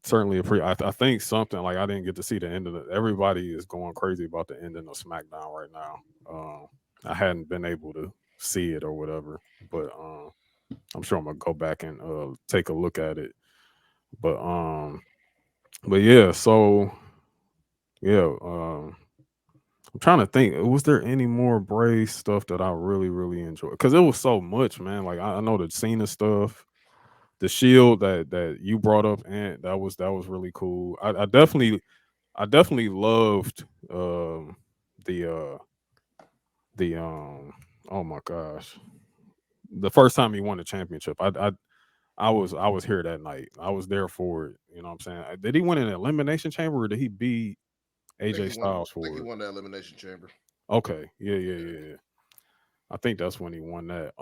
certainly appreciate. I think something like I didn't get to see the end of it. Everybody is going crazy about the ending of SmackDown right now. I hadn't been able to see it or whatever, but I'm sure I'm gonna go back and take a look at it. But yeah, so yeah, I'm trying to think. Was there any more Bray stuff that I really enjoyed? Because it was so much, man. Like I know the Cena stuff, the Shield that you brought up, and that was really cool. I definitely loved the oh my gosh, the first time he won the championship. I was here that night. I was there for it. You know what I'm saying? Did he win an elimination chamber or did he beat AJ Styles I think he for it? won the elimination chamber. Okay, yeah. I think that's when he won that.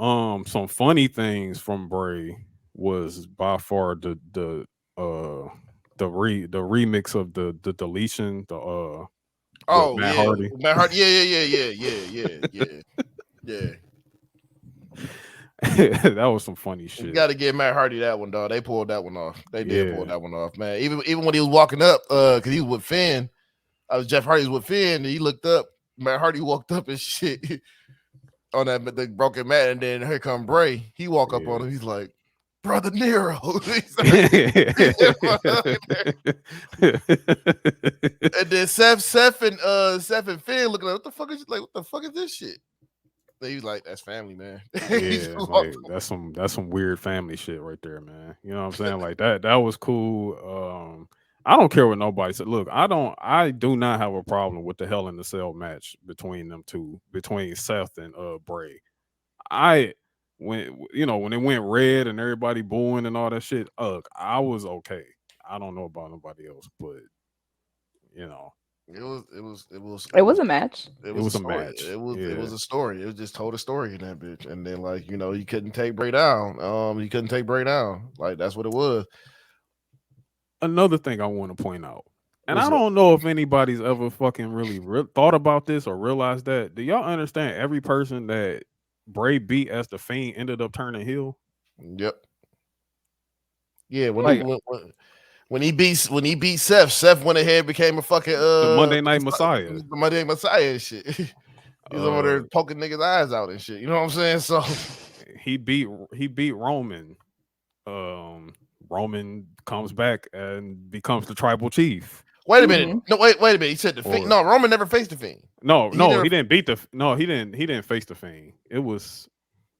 Some funny things from Bray was by far uh the remix of the deletion, with Oh Matt yeah, Hardy. Matt Hardy. Yeah. That was some funny You shit. got to give Matt Hardy that one, dog. They pulled that one off. They did pull Yeah. that one off, man. Even when he was walking up, because he was with Finn. I was Jeff Hardy was with Finn, and he looked up. Matt Hardy walked up and shit on the broken mat, and then here come Bray. He walk up on him. He's like, "Brother Nero." And then Seth and Finn looking like, what the fuck is this shit? And he was like, that's family, man. Yeah, like that's some weird family shit right there, man. You know what I'm saying? Like that was cool. I don't care what nobody said. Look, I do not have a problem with the Hell in the Cell match between them two, between Seth and Bray. When it went red and everybody booing and all that shit, I was okay. I don't know about nobody else, but you know, it was a match. It was was a a story. match. It was Yeah. a story. It just told a story in that bitch. And then you couldn't take Bray down. You couldn't take Bray down. Like that's what it was. Another thing I want to point out, and What's I up? don't know if anybody's ever fucking really thought about this or realized that. Do y'all understand every person that Bray beat as the Fiend ended up turning heel? Yep. Yeah, when he beat Seth went ahead and became a fucking The Monday Night Messiah. the Monday Night Messiah and shit. He's over there poking niggas' eyes out and shit. You know what I'm saying? So he beat Roman. Roman comes back and becomes the tribal chief. wait a minute. No, wait a minute. He said the Fiend. No, Roman never faced the Fiend. No, he didn't beat the. No, he didn't face the Fiend. It was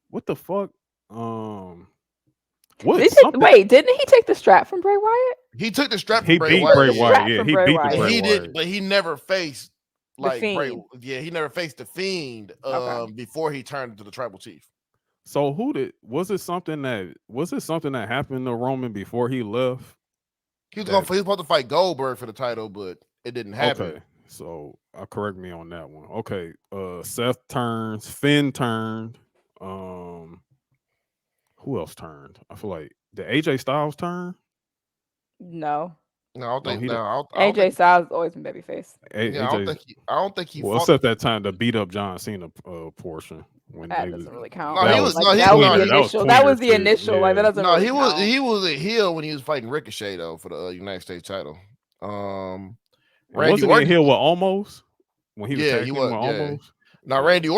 what the fuck. What? Didn't he take the strap from Bray Wyatt? He took the strap He from Bray beat Wyatt. Bray Wyatt. Yeah, he Bray beat Wyatt. the Bray He Wyatt. did, but he never faced like Bray. Fiend. Yeah, he never faced the Fiend before he turned into the tribal chief. So was it something that happened to Roman before he left? He was supposed to fight Goldberg for the title, but it didn't happen. Okay, so correct me on that one. Okay, Seth turns, Finn turned. Who else turned? I feel like did AJ Styles turn? No. No, I don't think. he No, I don't AJ think, Styles has always been babyface. yeah, I don't think he. Well, fought. except that time the beat up John Cena portion when That they doesn't was really count. No, That he was was- like, no, that he- was no, the that was initial. That was the tweener shit, initial. Like that yeah. doesn't No, really count. he was a heel when he was fighting Ricochet though for the United States title. And Randy wasn't he Orton. a heel with Almost when he was Yeah, tag he teaming was. with Yeah. Almost? Now Yeah. Randy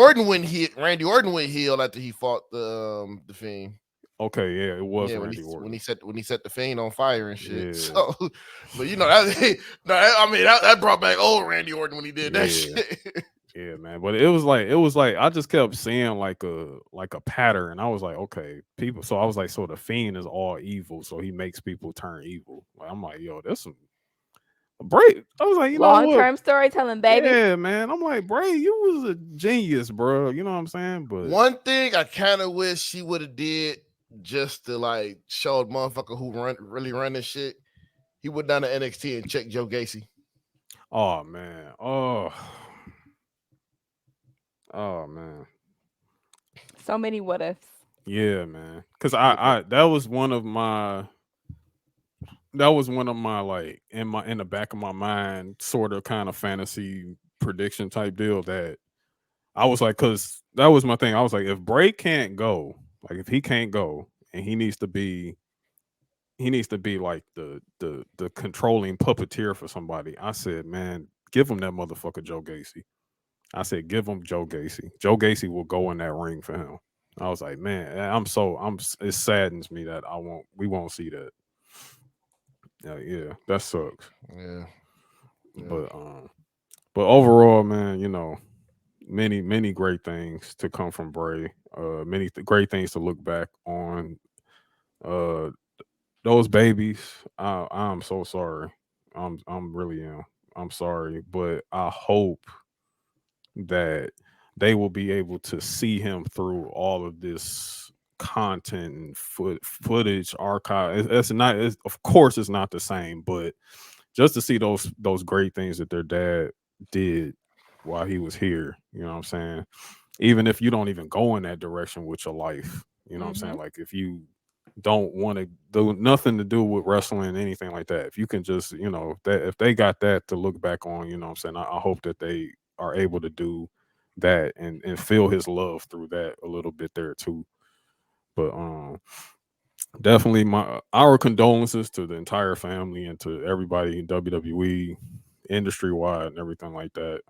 Orton went heel after he fought the Fiend. Okay, yeah, it was Yeah, Randy Orton. when he set the Fiend on fire and shit. Yeah. So, but you know that, no, I mean that brought back old Randy Orton when he did that Yeah. shit. Yeah, man. But it was like I just kept seeing like a pattern. I was like, okay, people. So I was like, so the Fiend is all evil, so he makes people turn evil. Like, I'm like, yo, that's some Bray. I was like, you know Long what? term storytelling, baby. Yeah, man. I'm like, Bray, you was a genius, bro. You know what I'm saying? But One thing I kind of wish she would have did just to like show a motherfucker who really run this shit. He went down to NXT and checked Joe Gacy. oh man, oh man, So many what ifs. yeah, man. Because I that was one of my like in the back of my mind sort of kind of fantasy prediction type deal that I was like, because that was my thing. I was like, if Bray can't go, like if he can't go, and he needs to be like the controlling puppeteer for somebody. I said, man, give him that motherfucker Joe Gacy. I said, give him Joe Gacy. Joe Gacy will go in that ring for him. I was like, man, it saddens me that we won't see that. Yeah, that sucks. Yeah. But overall, man, you know, many great things to come from Bray. Many great things to look back on. Uh, those babies, I'm so sorry. I'm really am. I'm sorry, but I hope that they will be able to see him through all of this content and footage archive. Of course, it's not the same, but just to see those great things that their dad did while he was here, you know what I'm saying? Even if you don't even go in that direction with your life, you know what I'm saying? Like if you don't want to do nothing to do with wrestling, anything like that, if you can just, you know, that if they got that to look back on, you know what I'm saying? I hope that they are able to do that and feel his love through that a little bit there too. But definitely our condolences to the entire family and to everybody in WWE industry wide and everything like that.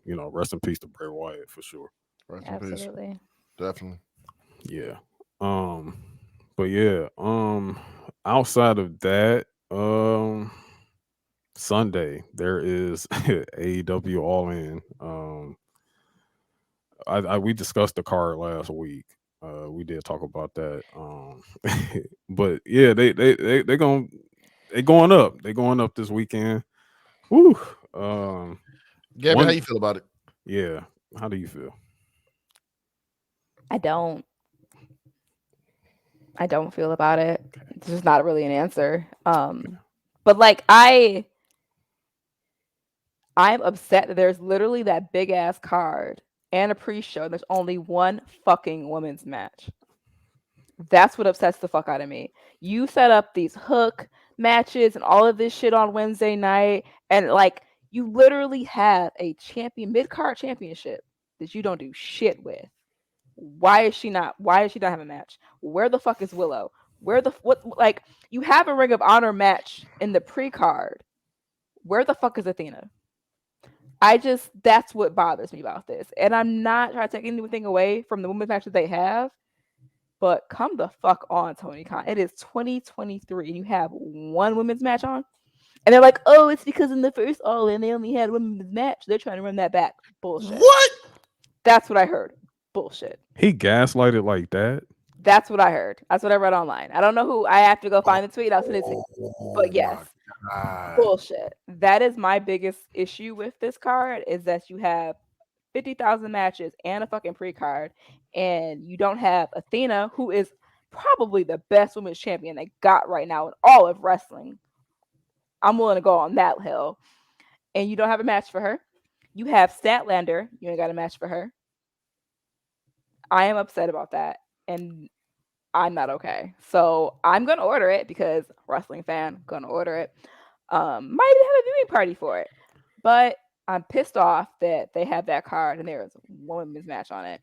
You know, rest in peace to Bray Wyatt for sure. Rest in peace. Absolutely. Definitely. Yeah. But yeah, outside of that, Sunday there is AEW All In. We discussed the card last week. We did talk about that. But yeah, they going up. They going up this weekend. Woo. Gabby, how you feel about it? Yeah. How do you feel? I don't feel about it. It's just not really an answer. But like I'm upset that there's literally that big ass card and a pre-show. There's only one fucking women's match. That's what upsets the fuck out of me. You set up these hook matches and all of this shit on Wednesday night, and like you literally have a mid-card championship that you don't do shit with. Why does she not have a match? Where the fuck is Willow? Like you have a Ring of Honor match in the pre-card. Where the fuck is Athena? That's what bothers me about this. And I'm not trying to take anything away from the women's matches they have, but come the fuck on, Tony Khan. It is 2023 and you have one women's match on. And they're like, oh, it's because in the first All In they only had women's match. They're trying to run that back. Bullshit. What? That's what I heard. Bullshit. He gaslighted like that. That's what I heard. That's what I read online. I don't know who. I have to go find the tweet. I'll send it to you. But yes, bullshit. That is my biggest issue with this card is that you have 50,000 matches and a fucking pre-card, and you don't have Athena, who is probably the best women's champion they got right now in all of wrestling. I'm willing to go on that hill. And you don't have a match for her. You have Statlander. You ain't got a match for her. I am upset about that. And I'm not okay. So I'm going to order it because wrestling fan, going to order it. Might even have a viewing party for it. But I'm pissed off that they have that card and there is one women's match on it.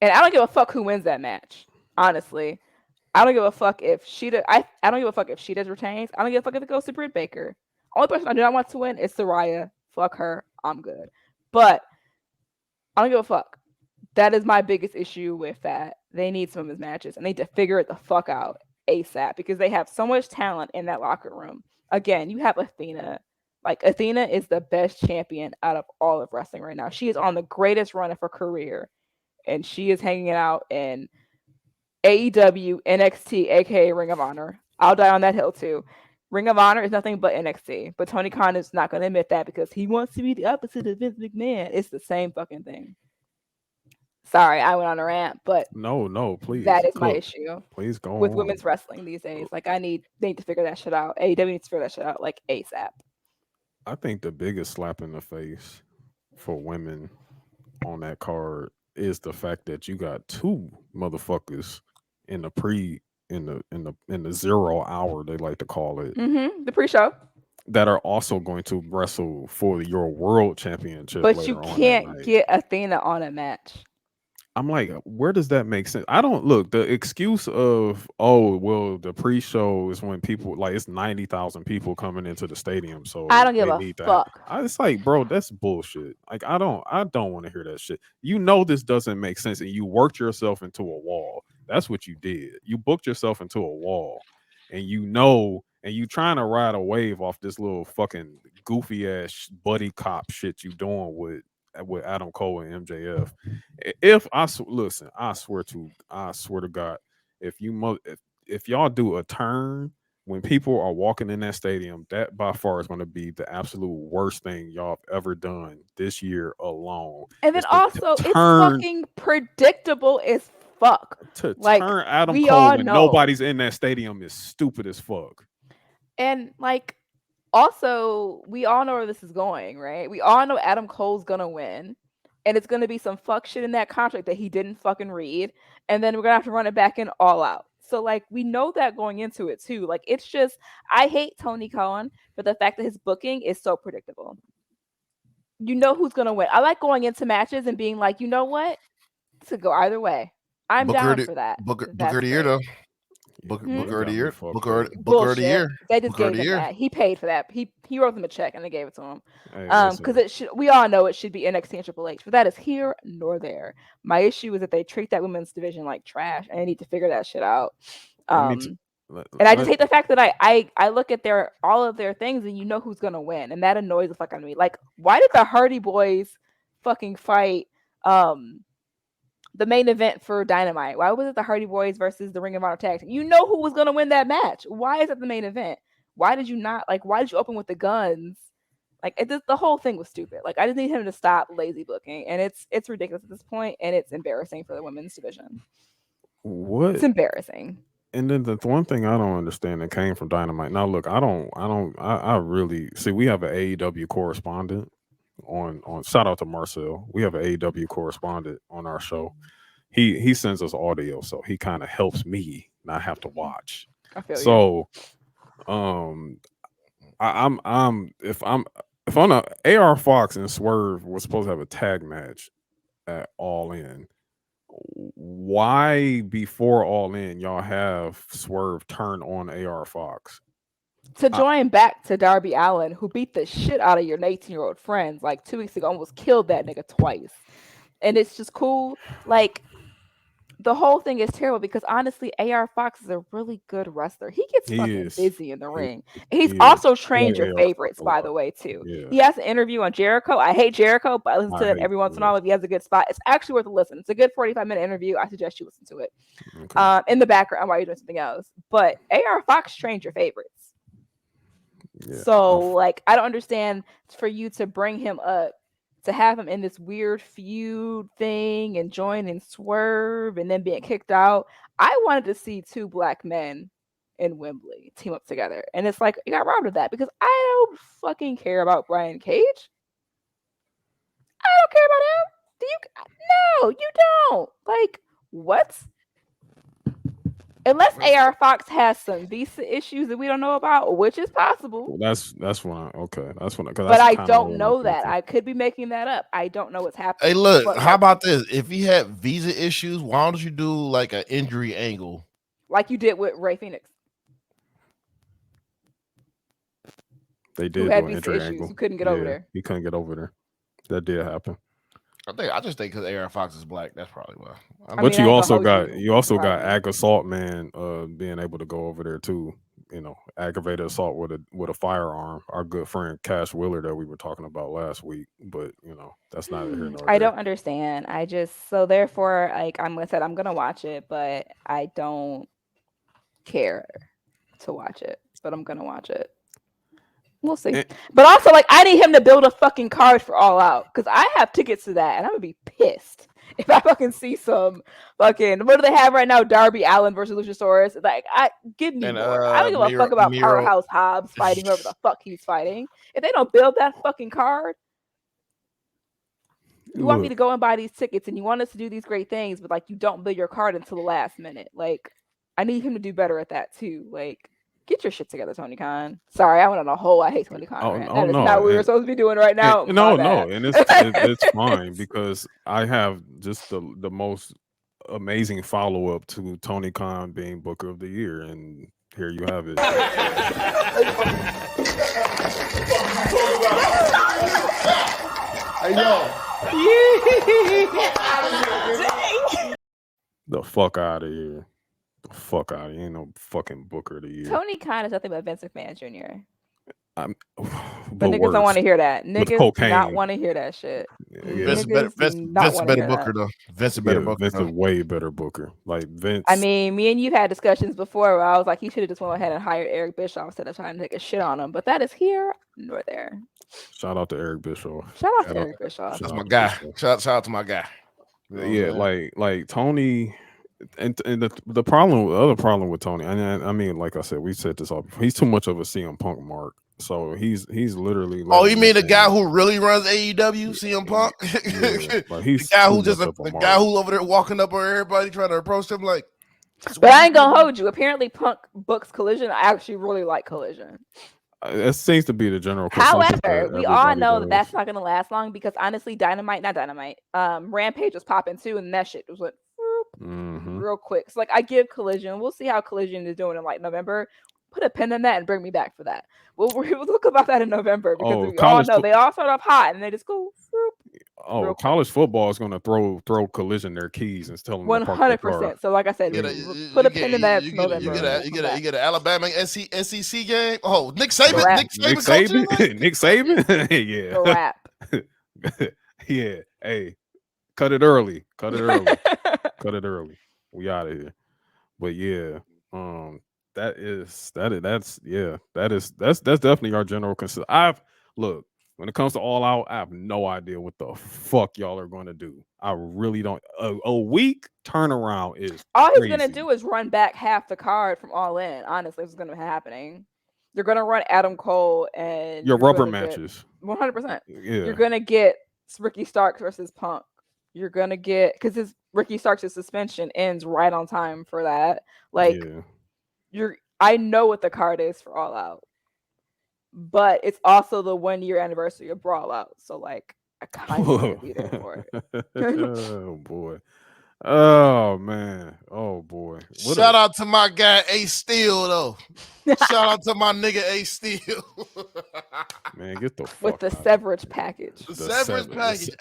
And I don't give a fuck who wins that match. Honestly. I don't give a fuck if I don't give a fuck if she does retains. I don't give a fuck if it goes to Britt Baker. Only person I do not want to win is Saraya. Fuck her. I'm good. But I don't give a fuck. That is my biggest issue with that they need some women's matches and they need to figure it the fuck out ASAP because they have so much talent in that locker room. Again, you have Athena. Like Athena is the best champion out of all of wrestling right now. She is on the greatest run of her career, and she is hanging out in AEW, NXT, aka Ring of Honor. I'll die on that hill too. Ring of Honor is nothing but NXT, but Tony Khan is not going to admit that because he wants to be the opposite of Vince McMahon. It's the same fucking thing. Sorry, I went on a rant, but No, that please, is my cook. issue Please go with on. women's wrestling these days. Like they need to figure that shit out. AEW needs to figure that shit out like ASAP. I think the biggest slap in the face for women on that card is the fact that you got two motherfuckers in the pre in the 0 hour they like to call it The pre-show, that are also going to wrestle for your world championship but you later on that can't night. get Athena on a match. I'm like, where does that make sense? I don't look the excuse of oh well the pre-show is when people like it's 90,000 people coming into the stadium, I so don't give they a need to. fuck. It's like, bro, that's bullshit. Like I don't want to hear that shit. You know this doesn't make sense, and you worked yourself into a wall. That's what you did. You booked yourself into a wall, and and you trying to ride a wave off this little fucking goofy ass buddy cop shit you doing with Adam Cole and MJF. If listen, I swear to God, if if y'all do a turn when people are walking in that stadium, that by far is going to be the absolute worst thing y'all have ever done this year alone. And then Is also, it's fucking predictable as fuck. to Like, turn Adam we Cole all when know. nobody's in that stadium is stupid as fuck. And like, also, we all know where this is going, right? We all know Adam Cole's gonna win, and it's gonna be some fuck shit in that contract that he didn't fucking read, and then we're gonna have to run it back in all out. So like, we know that going into it too. Like, it's just I hate Tony Khan for the fact that his booking is so predictable. You know who's gonna win. I like going into matches and being like, you know what? This could go either way. I'm down for that. Booker That's of the year great. though. You Booker of got the me year. fucked up. Booker of the Bullshit. year. They just Booker of gave the him year. that. He paid for that. He wrote them a check and they gave it to him. Hey, Because listen, it should. We all know it should be NXT and Triple H, but that is here nor there. My issue is that they treat that women's division like trash, and they need to figure that shit out. let me t- And I just hate the fact that I look at all of their things and you know who's gonna win, and that annoys the fuck out of me. Like, why did the Hardy Boys fucking fight the main event for Dynamite? Why was it the Hardy Boys versus the Ring of Honor tag team? You know who was gonna win that match. Why is it the main event? Why did you not why did you open with the guns? Like the whole thing was stupid. Like, I just need him to stop lazy booking, and it's ridiculous at this point, and it's embarrassing for the women's division. what? It's embarrassing. And then the one thing I don't understand that came from Dynamite. Now, look, I really see. We have an AEW correspondent on. Shout out to Marcel. We have an AEW correspondent on our show. He sends us audio, so he kind of helps me not have to watch. I feel you. So, if on a AR Fox and Swerve was supposed to have a tag match at All In. Why before All In y'all have Swerve turn on AR Fox To join back to Darby Allin, who beat the shit out of your 18-year-old friends like 2 weeks ago, almost killed that nigga twice. And it's just cool. Like, the whole thing is terrible because honestly, AR Fox is a really good wrestler. He gets fucking busy in the ring. He's also trained your favorites, by the way, too. Yeah. He has an interview on Jericho. I hate Jericho, but I listen to it every once in a while if he has a good spot. It's actually worth a listen. It's a good 45-minute interview. I suggest you listen to it in the background while you're doing something else. But AR Fox trained your favorites. Yeah. So, like, I don't understand for you to bring him up, to have him in this weird feud thing and join in Swerve and then being kicked out. I wanted to see two black men in Wembley team up together. And it's like, you got robbed of that because I don't fucking care about Brian Cage. I don't care about him. Do you? No, you don't. Like, what? Unless AR Fox has some visa issues that we don't know about, which is possible. That's when but I don't know that. I could be making that up. I don't know what's happening. Hey, look, how about this? If he had visa issues, why don't you do like an injury angle? Like you did with Ray Phoenix. They did who had do an visa injury issues, angle. who couldn't get over there. He couldn't get over there. That did happen. I just think because Aaron Fox is black, that's probably why. I But mean, I you ain't also gonna hold got you. Probably. Ag Assault Man being able to go over there too. You know, aggravated assault with a firearm. Our good friend Cash Wheeler that we were talking about last week. But you know, that's neither here nor I there. don't understand. I just so therefore, like I'm said, I'm gonna watch it, but I don't care to watch it. But I'm gonna watch it. We'll see. And, But also, like, I need him to build a fucking card for All Out because I have tickets to that, and I'm gonna be pissed if I fucking see some fucking what do they have right now? Darby Allin versus Luchasaurus. Like, give me And more. I don't give a fuck about Miro. Powerhouse Hobbs fighting whoever the fuck he's fighting. If they don't build that fucking card, you want me to go and buy these tickets, and you want us to do these great things, but like, you don't build your card until the last minute. Like, I need him to do better at that too. Like. Get your shit together, Tony Khan. Sorry, I went on a whole I hate Tony Khan rant. That is no, not what we were supposed to be doing right now. no, and it's fine because I have just the most amazing follow up to Tony Khan being Booker of the Year, and here you have it. Hey yo. The fuck out of here. The fuck out of here. Ain't no fucking Booker of the Year. Tony Khan is nothing but Vince McMahon Jr. But niggas don't want to hear that. Niggas do cocaine. not want to hear that shit. Vince better Booker though. Vince better Booker. Vince is way better Booker. Like Vince. I mean, me and you had discussions before where I was like, he should have just went ahead and hired Eric Bischoff instead of trying to take a shit on him. But that is here nor there. Shout out to Eric Bischoff. Shout out to Eric Bischoff. That's my guy. Shout out to my guy. You know like Tony. And the other problem with Tony, I mean, like I said, we said this all before. He's too much of a CM Punk mark. So he's literally. Oh, you mean the guy who really runs AEW, CM Punk? Like he's the guy who just guy who over there walking up on everybody trying to approach him like. But I ain't gonna hold you. Apparently, Punk books Collision. I actually really like Collision. It seems to be the general. However, we all know that that's not gonna last long because honestly, Rampage was popping too, and that shit was like. Real quick. So like I give Collision. We'll see how Collision is doing in like November. Put a pin in that and bring me back for that. We'll talk about that in November because we all know they all start off hot and they just go. College football is going to throw Collision their keys and tell them 100%. So like I said, put a pin in that. You get an Alabama SEC game. Oh, Nick Saban. Nick Saban. Yeah. Rap. Yeah. Hey, cut it early. Cut it early. We out of here. But yeah, that's definitely our general concern. When it comes to All Out, I have no idea what the fuck y'all are going to do. I really don't. A week turnaround is all crazy. He's going to do is run back half the card from All In. Honestly, it's going to be happening. You're going to run Adam Cole and your rubber matches. 100%. Yeah. You're going to get Ricky Starks versus Punk. You're going to get, because Ricky Starks' suspension ends right on time for that. Like, I know what the card is for All Out. But it's also the 1 year anniversary of Brawl Out. So, like, I kind of want to be there for it. Oh, boy. Oh, man. Oh, boy. Shout out to my guy, Ace Steel, though. Shout out to my nigga, Ace Steel. Man, get the fuck with the severance package. The severance package.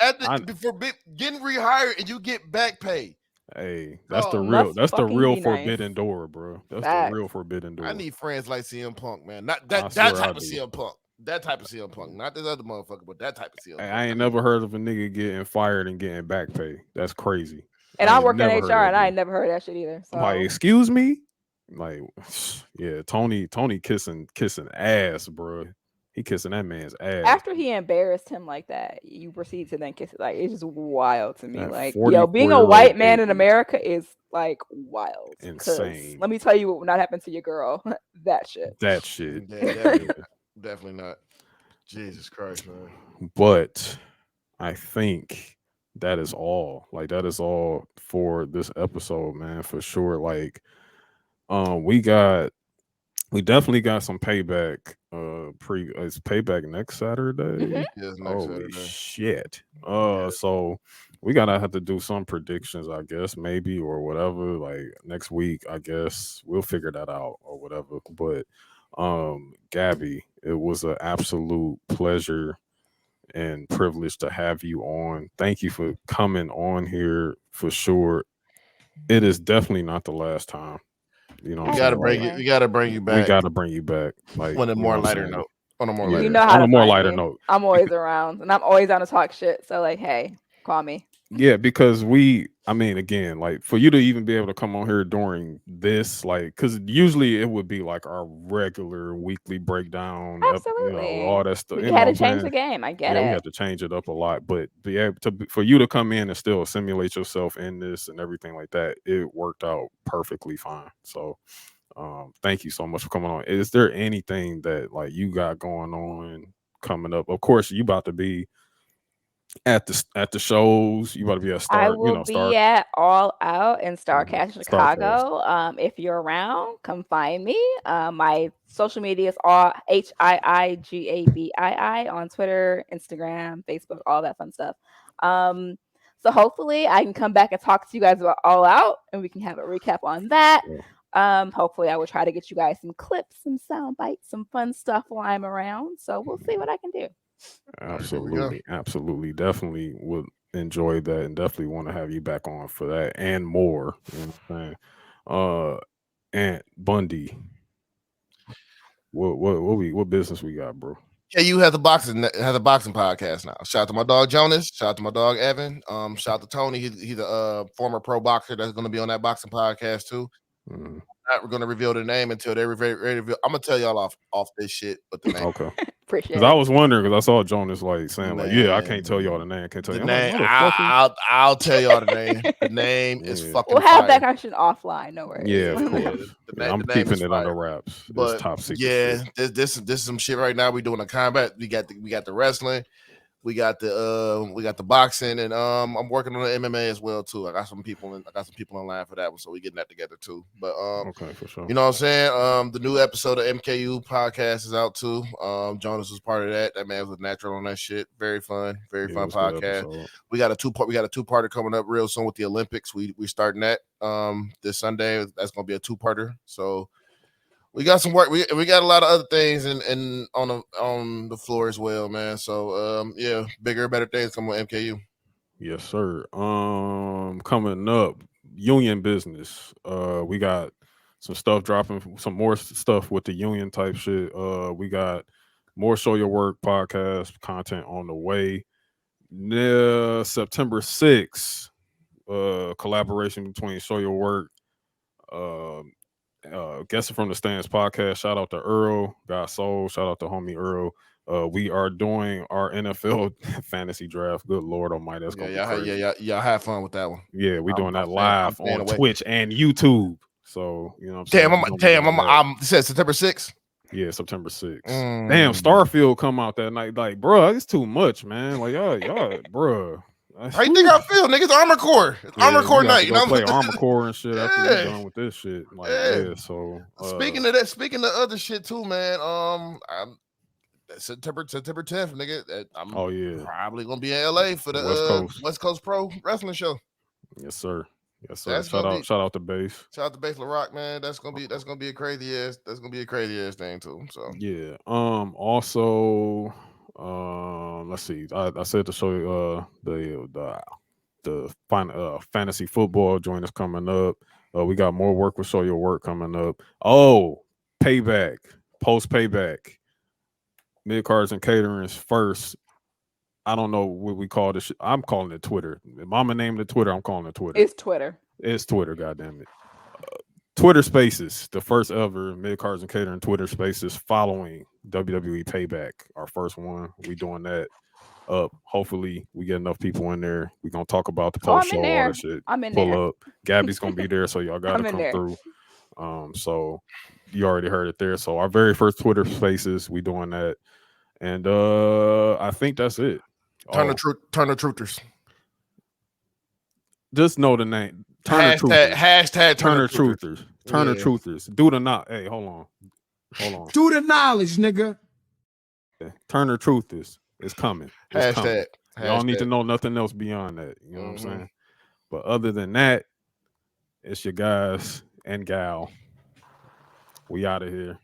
Before getting rehired and you get back pay. Hey, that's the real forbidden door, bro. That's the real forbidden door. I need friends like CM Punk, man. Not that type of CM Punk. That type of CM Punk. Not this other motherfucker, but that type of CM Punk. I ain't never heard of a nigga getting fired and getting back pay. That's crazy. And I work in HR and I ain't never heard that shit either. So. Like, excuse me? Like, yeah, Tony kissing ass, bro. He kissing that man's ass. After he embarrassed him like that, you proceed to then kiss it. Like, it's just wild to me. Like, yo, being a white man in America is like wild. Insane. Let me tell you what would not happen to your girl. That shit. Yeah, definitely not. Jesus Christ, man. But I think that is all. Like, that is all for this episode, man, for sure. Like, we definitely got some payback. It's payback next Saturday. Yes, Holy shit. So we gotta have to do some predictions, I guess, maybe, or whatever. Like next week, I guess we'll figure that out or whatever. But Gabby, it was an absolute pleasure and privileged to have you on. Thank you for coming on here for sure. It is definitely not the last time. You know what I'm We saying? gotta bring you. Absolutely. We gotta bring you We back got to bring you back. Like on a you know more what I'm lighter saying? note. On a more Yeah, lighter You know note. how on to a more find lighter me. note. I'm always around, and I'm always down to talk shit. So like, hey, call me. Yeah, because I mean, again, like for you to even be able to come on here during this, like, because usually it would be like our regular weekly breakdown, you know, Absolutely. all that stuff. We You know had what to I'm change saying? the game. I get Yeah, we it. had to change it up a lot, but be able to for you to come in and still simulate yourself in this and everything like that, it worked out perfectly fine. So, thank you so much for coming on. Is there anything that like you got going on coming up? Of course, you about to be at the shows. You about to be at I Star, you will know, be Star. at All Out in StarCast StarCast. Chicago. If you're around, come find me. My social media is all HIIGABII on Twitter, Instagram, Facebook, all that fun stuff. So hopefully I can come back and talk to you guys about All Out, and we can have a recap on that. Hopefully I will try to get you guys some clips, some sound bites, some fun stuff while I'm around. So we'll see what I can do. Absolutely, absolutely, definitely would enjoy that, and definitely want to have you back on for that and more. You know what I'm saying? Aunt Bundy, what business we got, bro? Yeah, you have the boxing podcast now. Shout out to my dog Jonas. Shout out to my dog Evan. Shout out to Tony. He's a former pro boxer that's going to be on that boxing podcast too. We're going to reveal the name until they're ready to reveal. I'm gonna tell y'all off this shit, but the name. Okay. Appreciate Because I it. was wondering, because I saw Jonas like saying like, yeah, I Man. can't tell y'all the name. I can't tell The you. I'm name. like, motherfucker. I'll tell y'all the name. The name is Yeah. fucking We'll have fire. that question offline. No worries. Yeah, of Yeah, course. the I'm name keeping is it fire. under wraps. It's But top secret yeah, shit. this is some shit right now. We doing a combat. We got the wrestling. We got the boxing, and I'm working on the MMA as well too. I got some people in line for that one, so we getting that together too. But Okay, for sure. you know what I'm saying? The new episode of MKU podcast is out too. Jonas was part of that. That man was natural on that shit. Very fun, very fun podcast. We got a two-parter coming up real soon with the Olympics. We starting that this Sunday. That's gonna be a two-parter. So we got some work. We got a lot of other things and on the floor as well, man. So yeah, bigger, better things coming with MKU. Yes, sir. Coming up, union business. We got some stuff dropping, some more stuff with the union type shit. We got more Show Your Work podcast content on the way. September 6th, collaboration between Show Your Work, Guessing from the Stands podcast. Shout out to Earl, God Soul. Shout out to homie Earl. We are doing our NFL fantasy draft. Good Lord Almighty, that's gonna be crazy. Y'all have fun with that one. Yeah, we doing that live on Twitch and YouTube. So you know, what I'm saying? I'm said September 6th. Yeah, September 6th. Damn, Starfield come out that night. Like, bro, it's too much, man. Like, y'all, bro. How you think I feel, nigga? It's Armor Core. It's Armor Core night. You know, play Armor Core and shit after we done with this shit. Like, so speaking of that, speaking of other shit too, man. I'm September 10th, nigga. I'm probably gonna be in LA for the West Coast Pro Wrestling Show. Yes, sir. Yes, sir. Shout out to Base. Shout out to Base LaRock, man. That's gonna be a crazy ass thing too. So yeah. Also, let's see. I said to show you the fantasy football joint is coming up. We got more work with Show Your Work coming up. Oh, payback, post payback. Midcarders and Catering's first. I don't know what we call this. I'm calling it Twitter. If Mama named it Twitter, I'm calling it Twitter. It's Twitter. It's Twitter, goddamn it. Twitter Spaces, the first ever Midcarders and Catering Twitter Spaces following WWE Payback. Our first one. We doing that up. Hopefully we get enough people in there. We're gonna talk about the post show, all that shit. I'm in Pull there. up. Gabby's gonna be there, so y'all gotta come through. So you already heard it there. So our very first Twitter Spaces, we doing that. And I think that's it. Turner Truthers. Just know the name. Hashtag Turner Truthers. Turner Truthers. Do the not. Hey, hold on. Do the knowledge, nigga. Turner Truthers is coming. It's coming. Hashtag. Y'all need to know nothing else beyond that. You know what I'm saying? But other than that, it's your guys and gal. We out of here.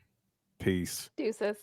Peace. Deuces.